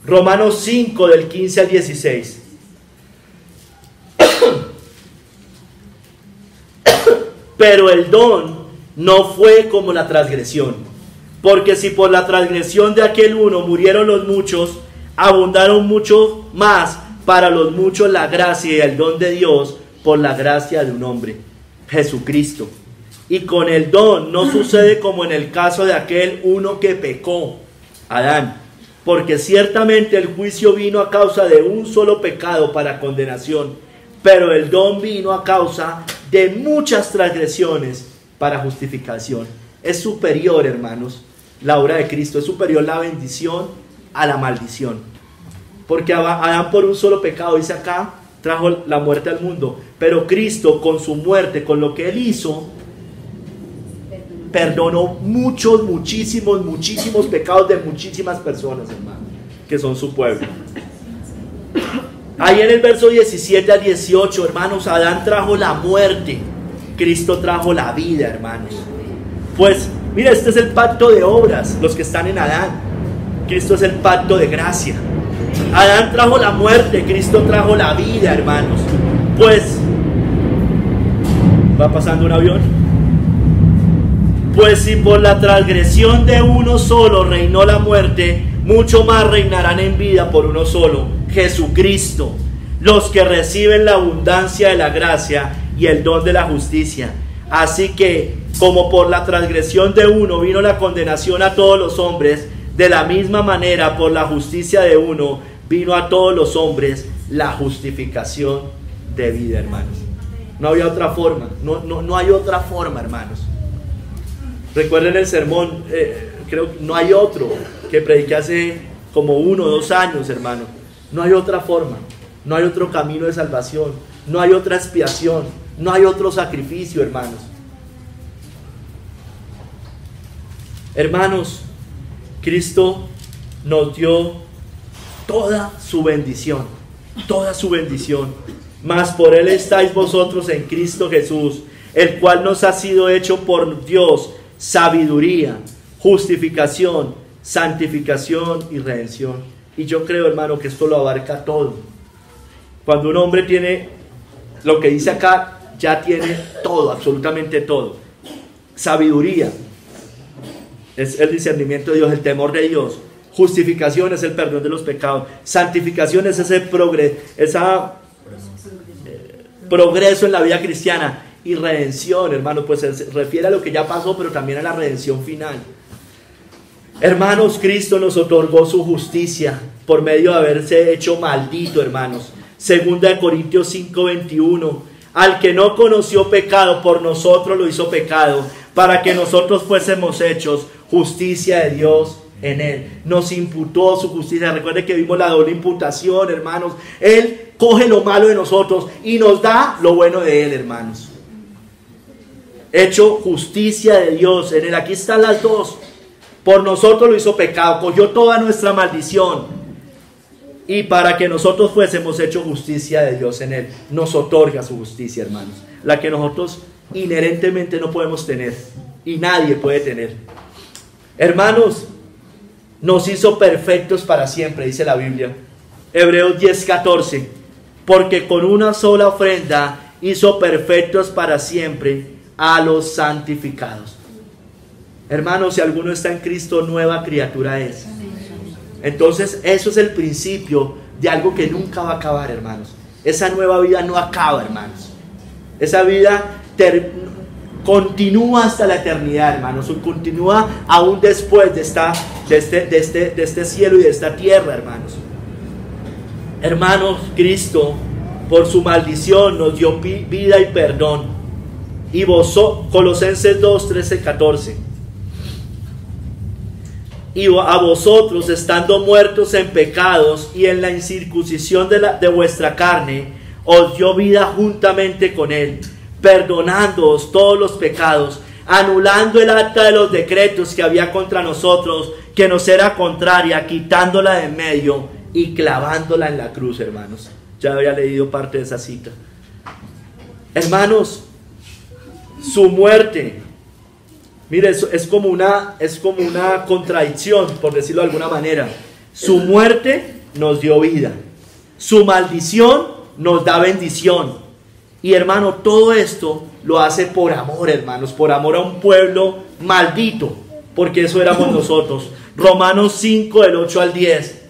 Romanos 5, del 15 al 16. Pero el don no fue como la transgresión, porque si por la transgresión de aquel uno murieron los muchos, abundaron mucho más para los muchos la gracia y el don de Dios por la gracia de un hombre, Jesucristo. Y con el don no sucede como en el caso de aquel uno que pecó, Adán, porque ciertamente el juicio vino a causa de un solo pecado para condenación, pero el don vino a causa de muchas transgresiones para justificación. Es superior, hermanos, la obra de Cristo, es superior la bendición a la maldición. Porque Adán por un solo pecado, dice acá, trajo la muerte al mundo, pero Cristo con su muerte, con lo que Él hizo, perdonó muchísimos pecados de muchísimas personas, hermano, que son su pueblo. Ahí en el verso 17 al 18, hermanos, Adán trajo la muerte, Cristo trajo la vida, hermanos. Pues, mira, este es el pacto de obras, los que están en Adán. Cristo es el pacto de gracia. Adán trajo la muerte, Cristo trajo la vida, hermanos. Pues, ¿va pasando un avión? Pues si por la transgresión de uno solo reinó la muerte, mucho más reinarán en vida por uno solo, Jesucristo, los que reciben la abundancia de la gracia y el don de la justicia. Así que, como por la transgresión de uno vino la condenación a todos los hombres, de la misma manera por la justicia de uno vino a todos los hombres la justificación de vida, hermanos. No había otra forma, no hay otra forma, hermanos. Recuerden el sermón, creo que no hay otro, que prediqué hace como 1 o 2 años, hermano. No hay otra forma, no hay otro camino de salvación, no hay otra expiación, no hay otro sacrificio, hermanos. Hermanos, Cristo nos dio toda su bendición, mas por Él estáis vosotros en Cristo Jesús, el cual nos ha sido hecho por Dios sabiduría, justificación, santificación y redención. Y yo creo, hermano, que esto lo abarca todo. Cuando un hombre tiene lo que dice acá, ya tiene todo, absolutamente todo. Sabiduría es el discernimiento de Dios, el temor de Dios. Justificación es el perdón de los pecados. Santificación es ese progreso en la vida cristiana. Y redención, hermano, pues se refiere a lo que ya pasó, pero también a la redención final. Hermanos, Cristo nos otorgó su justicia por medio de haberse hecho maldito, hermanos. 2 Corintios 5:21. Al que no conoció pecado, por nosotros lo hizo pecado, para que nosotros fuésemos hechos justicia de Dios en Él. Nos imputó su justicia. Recuerden que vimos la doble imputación, hermanos. Él coge lo malo de nosotros y nos da lo bueno de Él, hermanos. Hecho justicia de Dios en Él. Aquí están las dos. Por nosotros lo hizo pecado, cogió toda nuestra maldición, y para que nosotros fuésemos hecho justicia de Dios en Él, nos otorga su justicia, hermanos, la que nosotros inherentemente no podemos tener y nadie puede tener. Hermanos, nos hizo perfectos para siempre, dice la Biblia. Hebreos 10:14, porque con una sola ofrenda hizo perfectos para siempre a los santificados. Hermanos, si alguno está en Cristo, nueva criatura es. Entonces, eso es el principio de algo que nunca va a acabar, hermanos. Esa nueva vida no acaba, hermanos. Esa vida continúa hasta la eternidad, hermanos. Continúa aún después de este cielo y de esta tierra, hermanos. Hermanos, Cristo, por su maldición, nos dio vida y perdón. Y Colosenses 2, 13, 14. Y a vosotros, estando muertos en pecados y en la incircuncisión de vuestra carne, os dio vida juntamente con él, perdonándoos todos los pecados, anulando el acta de los decretos que había contra nosotros, que nos era contraria, quitándola de en medio y clavándola en la cruz, hermanos. Ya había leído parte de esa cita. Hermanos, su muerte, mire, es como una contradicción, por decirlo de alguna manera. Su muerte nos dio vida, su maldición nos da bendición. Y hermano, todo esto lo hace por amor, hermanos, por amor a un pueblo maldito, porque eso éramos nosotros. Romanos 5, del 8 al 10.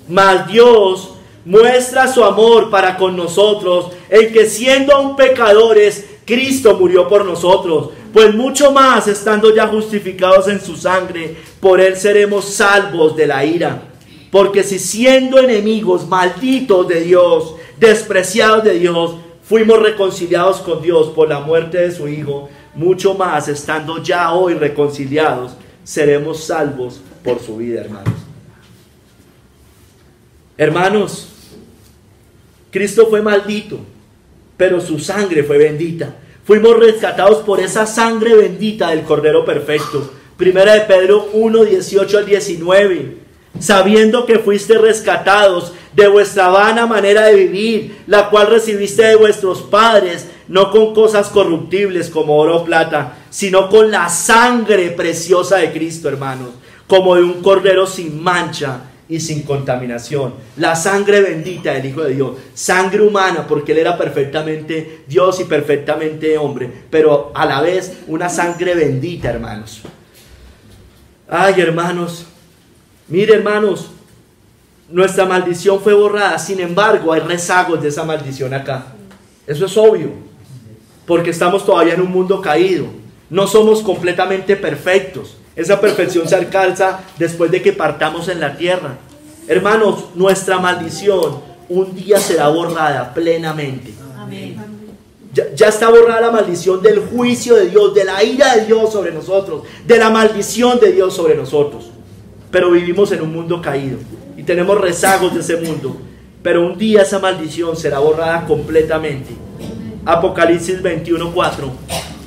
Mas Dios muestra su amor para con nosotros, en que siendo aún pecadores, Cristo murió por nosotros. Pues mucho más, estando ya justificados en su sangre, por él seremos salvos de la ira. Porque si siendo enemigos, malditos de Dios, despreciados de Dios, fuimos reconciliados con Dios por la muerte de su Hijo, mucho más, estando ya hoy reconciliados, seremos salvos por su vida, hermanos. Hermanos, Cristo fue maldito, pero su sangre fue bendita. Fuimos rescatados por esa sangre bendita del Cordero Perfecto. Primera de Pedro 1, 18 al 19. Sabiendo que fuiste rescatados de vuestra vana manera de vivir, la cual recibiste de vuestros padres, no con cosas corruptibles como oro o plata, sino con la sangre preciosa de Cristo, hermanos, como de un cordero sin mancha y sin contaminación. La sangre bendita del Hijo de Dios, sangre humana, porque él era perfectamente Dios y perfectamente hombre, pero a la vez una sangre bendita, hermanos. Ay, hermanos, mire, hermanos, nuestra maldición fue borrada. Sin embargo, hay rezagos de esa maldición acá. Eso es obvio, porque estamos todavía en un mundo caído. No somos completamente perfectos. Esa perfección se alcanza después de que partamos en la tierra. Hermanos, nuestra maldición un día será borrada plenamente. Amén. Ya está borrada la maldición del juicio de Dios, de la ira de Dios sobre nosotros, de la maldición de Dios sobre nosotros. Pero vivimos en un mundo caído y tenemos rezagos de ese mundo. Pero un día esa maldición será borrada completamente. Apocalipsis 21:4.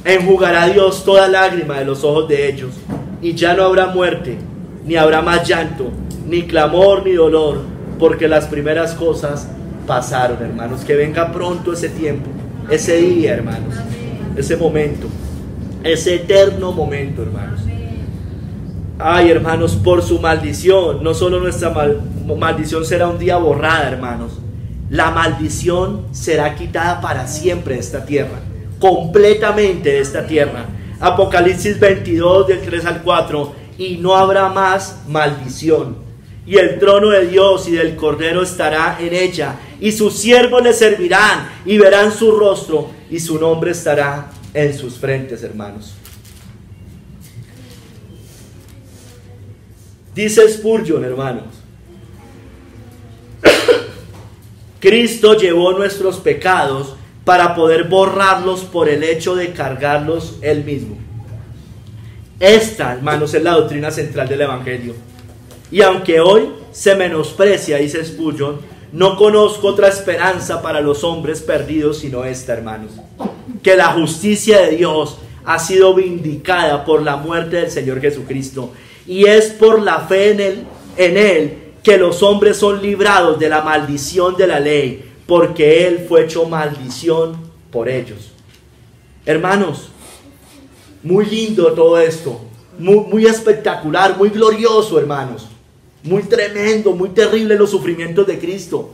Enjugará Dios toda lágrima de los ojos de ellos, y ya no habrá muerte, ni habrá más llanto, ni clamor, ni dolor, porque las primeras cosas pasaron, hermanos. Que venga pronto ese tiempo, ese día, hermanos, ese momento, ese eterno momento, hermanos. Ay, hermanos, por su maldición, no solo nuestra maldición será un día borrada, hermanos, la maldición será quitada para siempre de esta tierra, completamente de esta tierra. Apocalipsis 22, del 3 al 4. Y no habrá más maldición, y el trono de Dios y del Cordero estará en ella, y sus siervos le servirán, y verán su rostro, y su nombre estará en sus frentes, hermanos. Dice Spurgeon, hermanos, Cristo llevó nuestros pecados para poder borrarlos por el hecho de cargarlos él mismo. Esta, hermanos, es la doctrina central del Evangelio. Y aunque hoy se menosprecia, dice Spurgeon, no conozco otra esperanza para los hombres perdidos sino esta, hermanos: que la justicia de Dios ha sido vindicada por la muerte del Señor Jesucristo, y es por la fe en él que los hombres son librados de la maldición de la ley, porque él fue hecho maldición por ellos. Hermanos, muy lindo todo esto, muy espectacular, muy glorioso, hermanos, muy tremendo, muy terrible los sufrimientos de Cristo.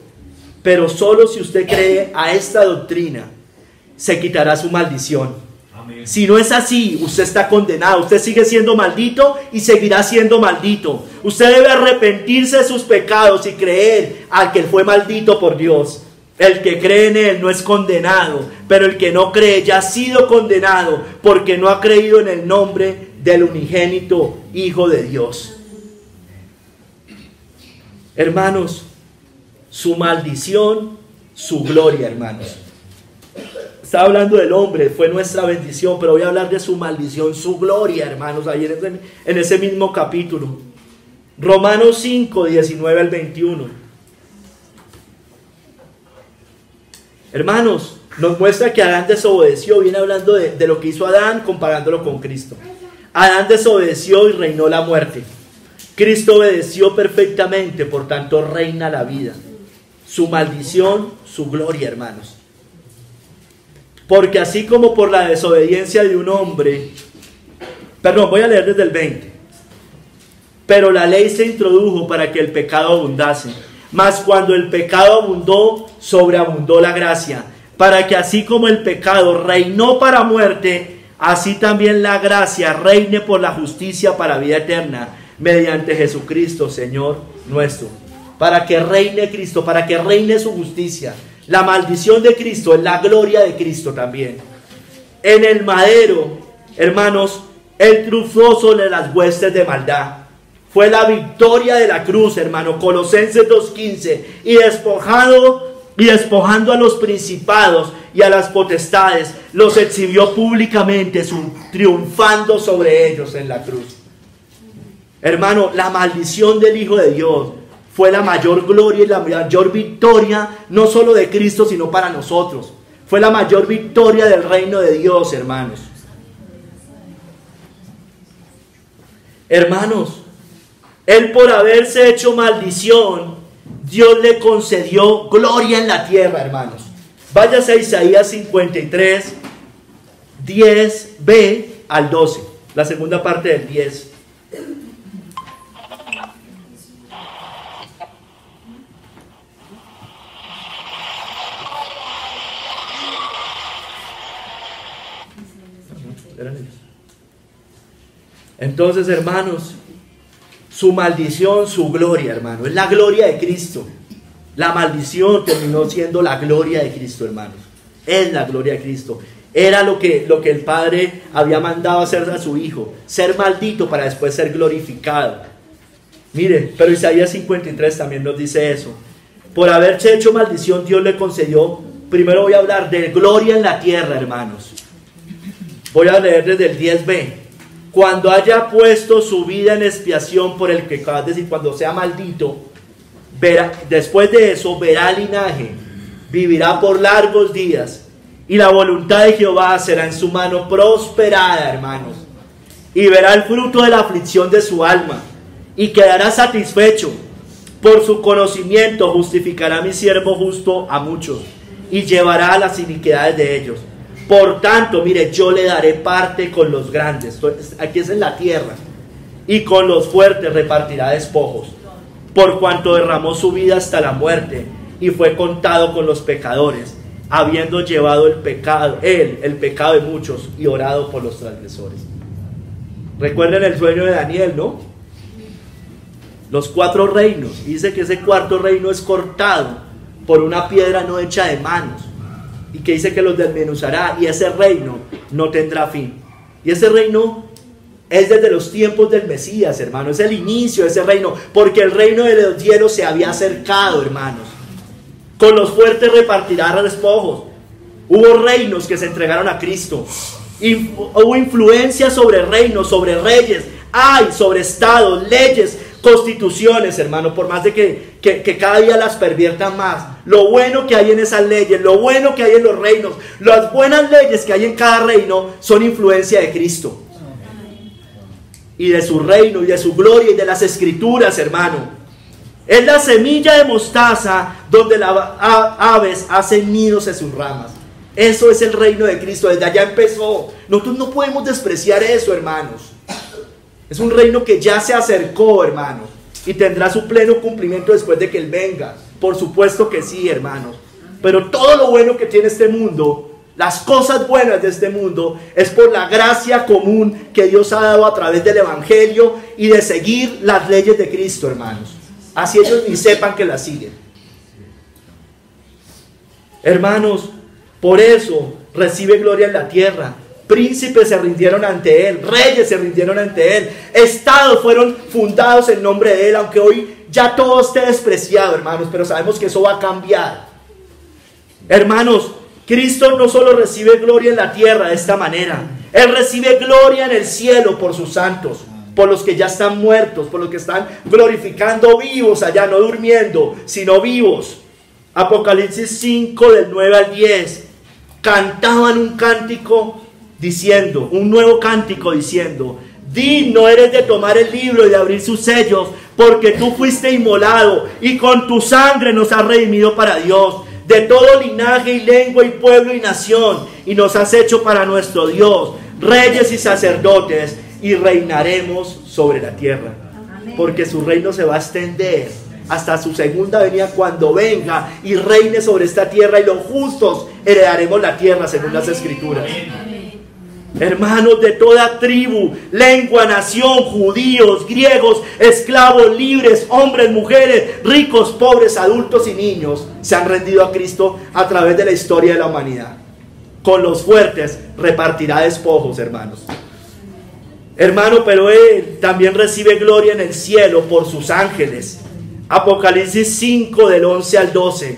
Pero solo si usted cree a esta doctrina, se quitará su maldición. Amén. Si no es así, usted está condenado, usted sigue siendo maldito y seguirá siendo maldito. Usted debe arrepentirse de sus pecados y creer al que fue maldito por Dios. El que cree en Él no es condenado, pero el que no cree ya ha sido condenado porque no ha creído en el nombre del unigénito Hijo de Dios. Hermanos, su maldición, su gloria, hermanos. Estaba hablando del hombre, fue nuestra bendición, pero voy a hablar de su maldición, su gloria, hermanos, ahí en ese mismo capítulo. Romanos 5, 19 al 21. Hermanos, nos muestra que Adán desobedeció. Viene hablando de lo que hizo Adán, comparándolo con Cristo. Adán desobedeció y reinó la muerte. Cristo obedeció perfectamente, por tanto reina la vida. Su maldición, su gloria, hermanos. Porque así como por la desobediencia de un hombre, voy a leer desde el 20. Pero la ley se introdujo para que el pecado abundase. Mas cuando el pecado abundó, sobreabundó la gracia, para que así como el pecado reinó para muerte, así también la gracia reine por la justicia para vida eterna, mediante Jesucristo, Señor nuestro. Para que reine Cristo, para que reine su justicia. La maldición de Cristo es la gloria de Cristo también. En el madero, hermanos, Él triunfó sobre las huestes de maldad. Fue la victoria de la cruz, hermano. Colosenses 2:15. Y despojando a los principados y a las potestades, los exhibió públicamente, triunfando sobre ellos en la cruz. Hermano, la maldición del Hijo de Dios fue la mayor gloria y la mayor victoria, no solo de Cristo, sino para nosotros. Fue la mayor victoria del reino de Dios, hermanos. Hermanos, Él, por haberse hecho maldición, Dios le concedió gloria en la tierra, hermanos. Váyase a Isaías 53, 10b al 12, la segunda parte del 10. Entonces, hermanos, su maldición, su gloria, hermano, es la gloria de Cristo. La maldición terminó siendo la gloria de Cristo, hermanos. Es la gloria de Cristo. Era lo que el Padre había mandado hacer a su Hijo, ser maldito para después ser glorificado. Mire, pero Isaías 53 también nos dice eso. Por haberse hecho maldición, Dios le concedió. Primero voy a hablar de gloria en la tierra, hermanos. Voy a leer desde el 10b. Cuando haya puesto su vida en expiación por el pecado, es decir, cuando sea maldito, después de eso verá linaje, vivirá por largos días, y la voluntad de Jehová será en su mano prosperada, hermanos, y verá el fruto de la aflicción de su alma, y quedará satisfecho. Por su conocimiento justificará a mi siervo justo a muchos, y llevará las iniquidades de ellos. Por tanto, mire, yo le daré parte con los grandes. Aquí es en la tierra. Y con los fuertes repartirá despojos. Por cuanto derramó su vida hasta la muerte y fue contado con los pecadores, habiendo llevado el pecado de muchos y orado por los transgresores. Recuerden el sueño de Daniel, ¿no? Los 4 reinos. Dice que ese cuarto reino es cortado por una piedra no hecha de manos. Y que dice que los desmenuzará, y ese reino no tendrá fin. Y ese reino es desde los tiempos del Mesías, hermano. Es el inicio de ese reino, porque el reino de los cielos se había acercado, hermanos. Con los fuertes repartirá despojos. Hubo reinos que se entregaron a Cristo. Y hubo influencia sobre reinos, sobre reyes, sobre estados, leyes, constituciones, hermano, por más de que cada día las perviertan más. Lo bueno que hay en esas leyes, lo bueno que hay en los reinos, las buenas leyes que hay en cada reino son influencia de Cristo y de su reino y de su gloria y de las escrituras, hermano. Es la semilla de mostaza donde las aves hacen nidos en sus ramas. Eso es el reino de Cristo, desde allá empezó. Nosotros no podemos despreciar eso, hermanos. Es un reino que ya se acercó, hermanos, y tendrá su pleno cumplimiento después de que Él venga. Por supuesto que sí, hermanos. Pero todo lo bueno que tiene este mundo, las cosas buenas de este mundo, es por la gracia común que Dios ha dado a través del Evangelio y de seguir las leyes de Cristo, hermanos. Así ellos ni sepan que las siguen. Hermanos, por eso recibe gloria en la tierra. Príncipes se rindieron ante Él, reyes se rindieron ante Él, estados fueron fundados en nombre de Él, aunque hoy ya todo esté despreciado, hermanos, pero sabemos que eso va a cambiar. Hermanos, Cristo no solo recibe gloria en la tierra de esta manera, Él recibe gloria en el cielo por sus santos, por los que ya están muertos, por los que están glorificando vivos allá, no durmiendo, sino vivos. Apocalipsis 5 del 9 al 10, cantaban un cántico diciendo, un nuevo cántico diciendo: digno eres de tomar el libro y de abrir sus sellos, porque tú fuiste inmolado y con tu sangre nos has redimido para Dios, de todo linaje y lengua y pueblo y nación, y nos has hecho para nuestro Dios reyes y sacerdotes, y reinaremos sobre la tierra. Porque su reino se va a extender hasta su segunda venida, cuando venga y reine sobre esta tierra, y los justos heredaremos la tierra según las Escrituras. Hermanos, de toda tribu, lengua, nación, judíos, griegos, esclavos, libres, hombres, mujeres, ricos, pobres, adultos y niños, se han rendido a Cristo a través de la historia de la humanidad. Con los fuertes repartirá despojos, hermanos. Hermano, pero Él también recibe gloria en el cielo por sus ángeles. Apocalipsis 5 del 11 al 12.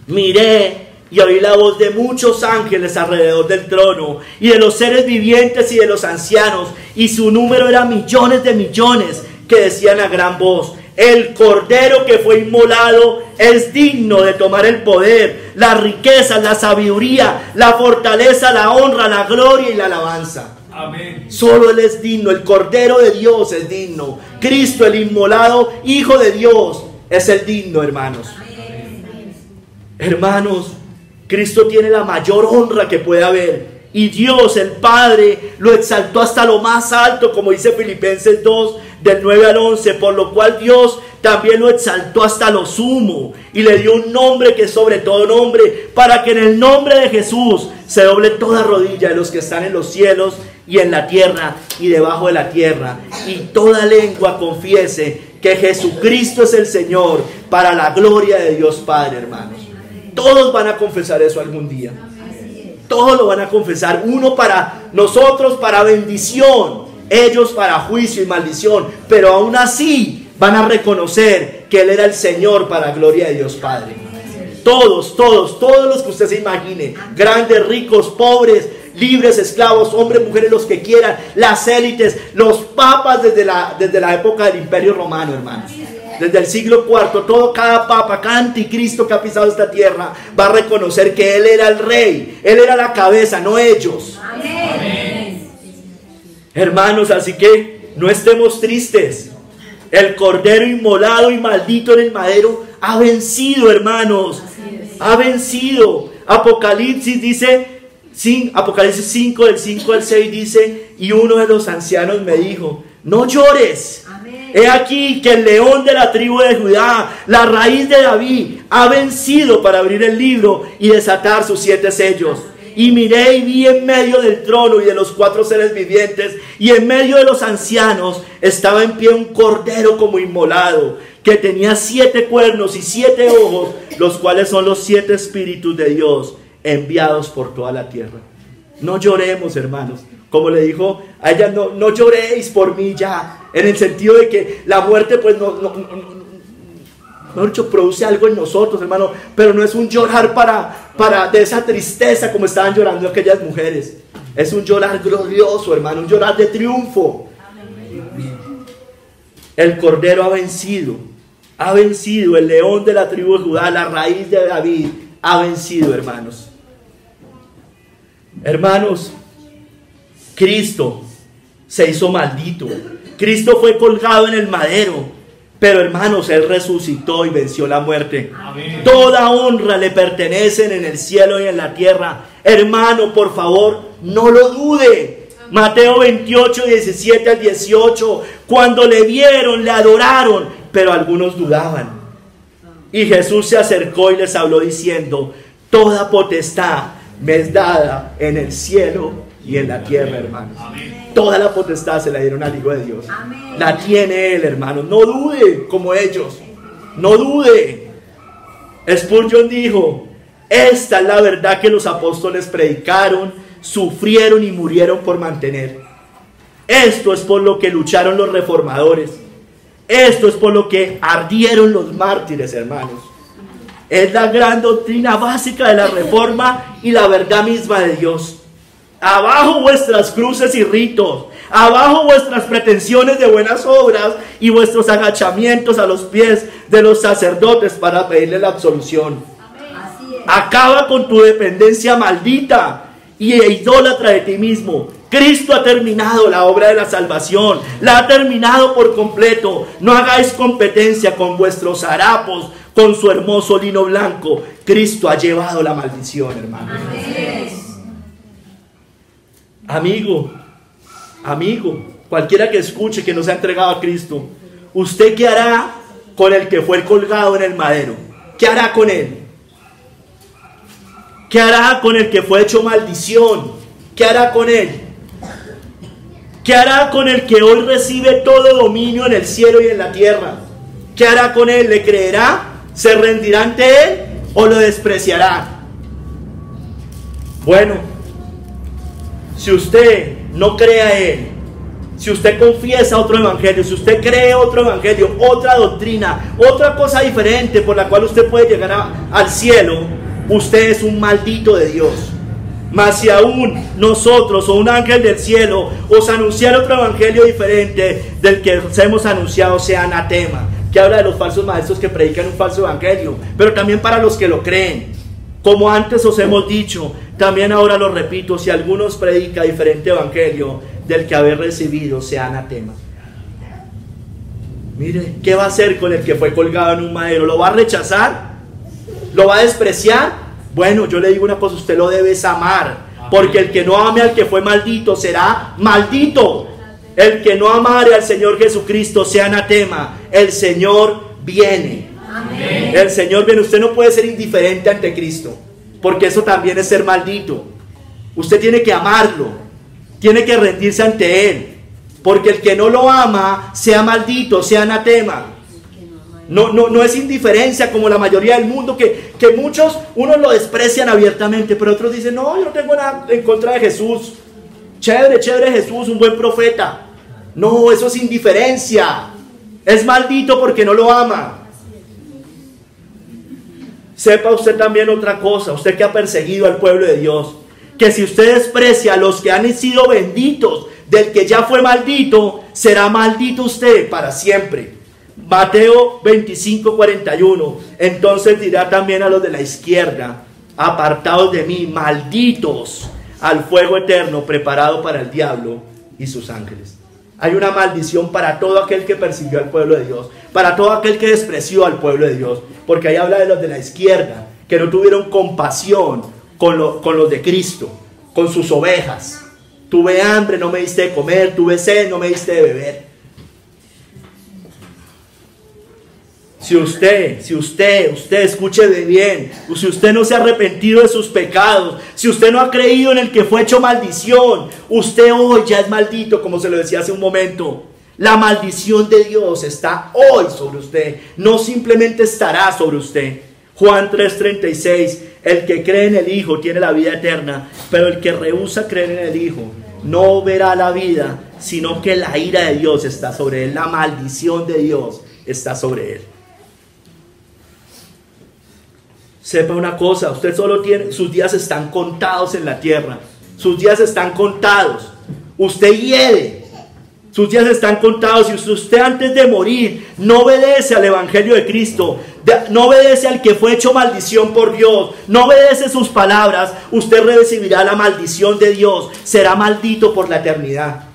Miré y oí la voz de muchos ángeles alrededor del trono, y de los seres vivientes y de los ancianos, y su número era millones de millones, que decían a gran voz: el Cordero que fue inmolado es digno de tomar el poder, las riquezas, la sabiduría, la fortaleza, la honra, la gloria y la alabanza. Amén. Solo Él es digno, el Cordero de Dios es digno. Cristo, el inmolado Hijo de Dios, es el digno, hermanos. Amén. Hermanos, Cristo tiene la mayor honra que puede haber, y Dios el Padre lo exaltó hasta lo más alto, como dice Filipenses 2 del 9 al 11, por lo cual Dios también lo exaltó hasta lo sumo y le dio un nombre que es sobre todo nombre, para que en el nombre de Jesús se doble toda rodilla de los que están en los cielos y en la tierra y debajo de la tierra, y toda lengua confiese que Jesucristo es el Señor, para la gloria de Dios Padre, hermanos. Todos van a confesar eso algún día. Todos lo van a confesar. Uno para nosotros, para bendición, ellos para juicio y maldición, pero aún así van a reconocer que Él era el Señor, para gloria de Dios Padre. Todos los que usted se imagine, grandes, ricos, pobres, libres, esclavos, hombres, mujeres, los que quieran, las élites, los papas desde la época del Imperio Romano, hermanos. Desde el siglo IV, cada papa, cada anticristo que ha pisado esta tierra va a reconocer que Él era el rey, Él era la cabeza, no ellos. Amén. Hermanos, así que no estemos tristes. El Cordero inmolado y maldito en el madero ha vencido, hermanos. Ha vencido. Apocalipsis 5 del 5 al 6 dice: y uno de los ancianos me dijo: no llores. He aquí que el león de la tribu de Judá, la raíz de David, ha vencido para abrir el libro y desatar sus 7 sellos. Y miré y vi en medio del trono y de los 4 seres vivientes, y en medio de los ancianos, estaba en pie un cordero como inmolado, que tenía 7 cuernos y 7 ojos, los cuales son los 7 espíritus de Dios enviados por toda la tierra. No lloremos, hermanos. Como le dijo a ella, no lloréis por mí ya, en el sentido de que la muerte pues mejor dicho, produce algo en nosotros, hermano, pero no es un llorar para de esa tristeza como estaban llorando aquellas mujeres. Es un llorar glorioso, hermano, un llorar de triunfo. El Cordero ha vencido, el león de la tribu de Judá, la raíz de David, ha vencido, hermanos. Hermanos, Cristo se hizo maldito. Cristo fue colgado en el madero Pero hermanos, Él resucitó y venció la muerte. Amén. Toda honra le pertenecen en el cielo y en la tierra. Hermano, por favor, no lo dude. Mateo 28, 17 al 18. Cuando le vieron, le adoraron, pero algunos dudaban. Y Jesús se acercó y les habló diciendo: toda potestad me es dada en el cielo y en la tierra, hermanos. Toda la potestad se la dieron al Hijo de Dios. La tiene Él, hermanos. No dude como ellos. No dude. Spurgeon dijo: esta es la verdad que los apóstoles predicaron, sufrieron y murieron por mantener. Esto es por lo que lucharon los reformadores. Esto es por lo que ardieron los mártires, hermanos. Es la gran doctrina básica de la reforma y la verdad misma de Dios. Abajo vuestras cruces y ritos, abajo vuestras pretensiones de buenas obras y vuestros agachamientos a los pies de los sacerdotes para pedirle la absolución. Acaba con tu dependencia maldita y idólatra de ti mismo. Cristo ha terminado la obra de la salvación, la ha terminado por completo. No hagáis competencia con vuestros harapos, con su hermoso lino blanco. Cristo ha llevado la maldición, hermano. Amigo, cualquiera que escuche que no se ha entregado a Cristo, ¿usted qué hará con el que fue colgado en el madero? ¿Qué hará con él? ¿Qué hará con el que fue hecho maldición? ¿Qué hará con él? ¿Qué hará con el que hoy recibe todo dominio en el cielo y en la tierra? ¿Qué hará con él? ¿Le creerá? ¿Se rendirá ante él o lo despreciará? Bueno, si usted no cree a Él, si usted confiesa otro evangelio, si usted cree otro evangelio, otra doctrina, otra cosa diferente por la cual usted puede llegar al cielo, usted es un maldito de Dios. Mas si aún nosotros o un ángel del cielo os anunciar otro evangelio diferente del que os hemos anunciado, sea anatema, que habla de los falsos maestros que predican un falso evangelio, pero también para los que lo creen. Como antes os hemos dicho, también ahora lo repito: si alguno os predica diferente evangelio del que habéis recibido, sea anatema. Mire, ¿qué va a hacer con el que fue colgado en un madero? ¿Lo va a rechazar? ¿Lo va a despreciar? Bueno, yo le digo una cosa: usted lo debes amar, porque el que no ame al que fue maldito será maldito. El que no amare al Señor Jesucristo sea anatema. El Señor viene. Amén. El Señor viene. Usted no puede ser indiferente ante Cristo, porque eso también es ser maldito. Usted tiene que amarlo, tiene que rendirse ante Él, porque el que no lo ama sea maldito, sea anatema. No es indiferencia como la mayoría del mundo, que muchos, unos lo desprecian abiertamente, pero otros dicen: no, yo no tengo nada en contra de Jesús. Chévere Jesús, un buen profeta. No, eso es indiferencia. Es maldito porque no lo ama. Sepa usted también otra cosa, usted que ha perseguido al pueblo de Dios, que si usted desprecia a los que han sido benditos del que ya fue maldito, será maldito usted para siempre. Mateo 25, 41. Entonces dirá también a los de la izquierda: apartados de mí, malditos, al fuego eterno preparado para el diablo y sus ángeles. Hay una maldición para todo aquel que persiguió al pueblo de Dios, para todo aquel que despreció al pueblo de Dios, porque ahí habla de los de la izquierda, que no tuvieron compasión con los de Cristo, con sus ovejas. Tuve hambre, no me diste de comer; tuve sed, no me diste de beber. Si usted escuche de bien, si usted no se ha arrepentido de sus pecados, si usted no ha creído en el que fue hecho maldición, usted hoy ya es maldito, como se lo decía hace un momento. La maldición de Dios está hoy sobre usted, no simplemente estará sobre usted. Juan 3:36: el que cree en el Hijo tiene la vida eterna, pero el que rehúsa creer en el Hijo no verá la vida, sino que la ira de Dios está sobre él, la maldición de Dios está sobre él. Sepa una cosa: usted solo tiene, sus días están contados en la tierra. Sus días están contados. Usted hiede. Sus días están contados. Y usted antes de morir no obedece al evangelio de Cristo, no obedece al que fue hecho maldición por Dios, no obedece sus palabras, usted recibirá la maldición de Dios. Será maldito por la eternidad.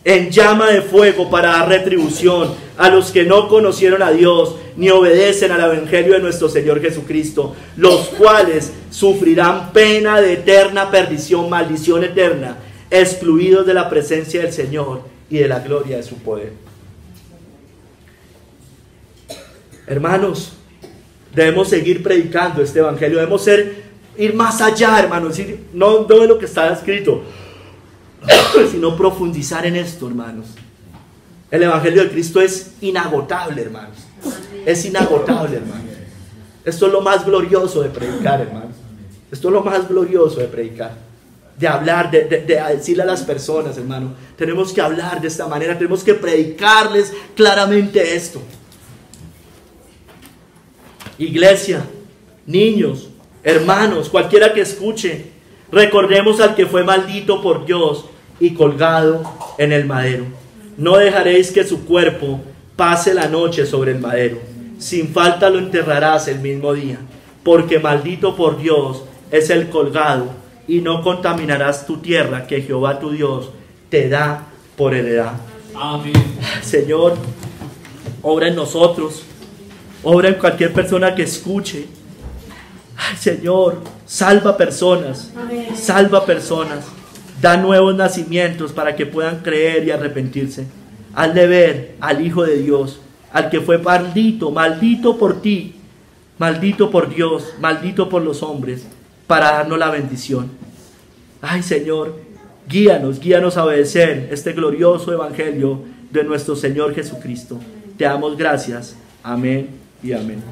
en llama de fuego para dar retribución a los que no conocieron a Dios ni obedecen al evangelio de nuestro Señor Jesucristo, los cuales sufrirán pena de eterna perdición, maldición eterna, excluidos de la presencia del Señor y de la gloria de su poder. Hermanos, debemos seguir predicando este evangelio, debemos ir más allá, hermanos, no de lo que está escrito, sino profundizar en esto, hermanos. El evangelio de Cristo es inagotable, hermanos. Es inagotable, hermanos. Esto es lo más glorioso de predicar, hermanos. Esto es lo más glorioso de predicar, de hablar, de decirle a las personas, hermano, tenemos que hablar de esta manera, tenemos que predicarles claramente esto. Iglesia, niños, hermanos, cualquiera que escuche, recordemos al que fue maldito por Dios y colgado en el madero. No dejaréis que su cuerpo pase la noche sobre el madero, sin falta lo enterrarás el mismo día, porque maldito por Dios es el colgado, y no contaminarás tu tierra que Jehová tu Dios te da por heredad. Amén. Señor, obra en nosotros, obra en cualquier persona que escuche. Ay, Señor, salva personas, salva personas, da nuevos nacimientos para que puedan creer y arrepentirse. Hazle ver al Hijo de Dios, al que fue maldito, maldito por ti, maldito por Dios, maldito por los hombres, para darnos la bendición. Ay, Señor, guíanos a obedecer este glorioso evangelio de nuestro Señor Jesucristo. Te damos gracias. Amén y amén.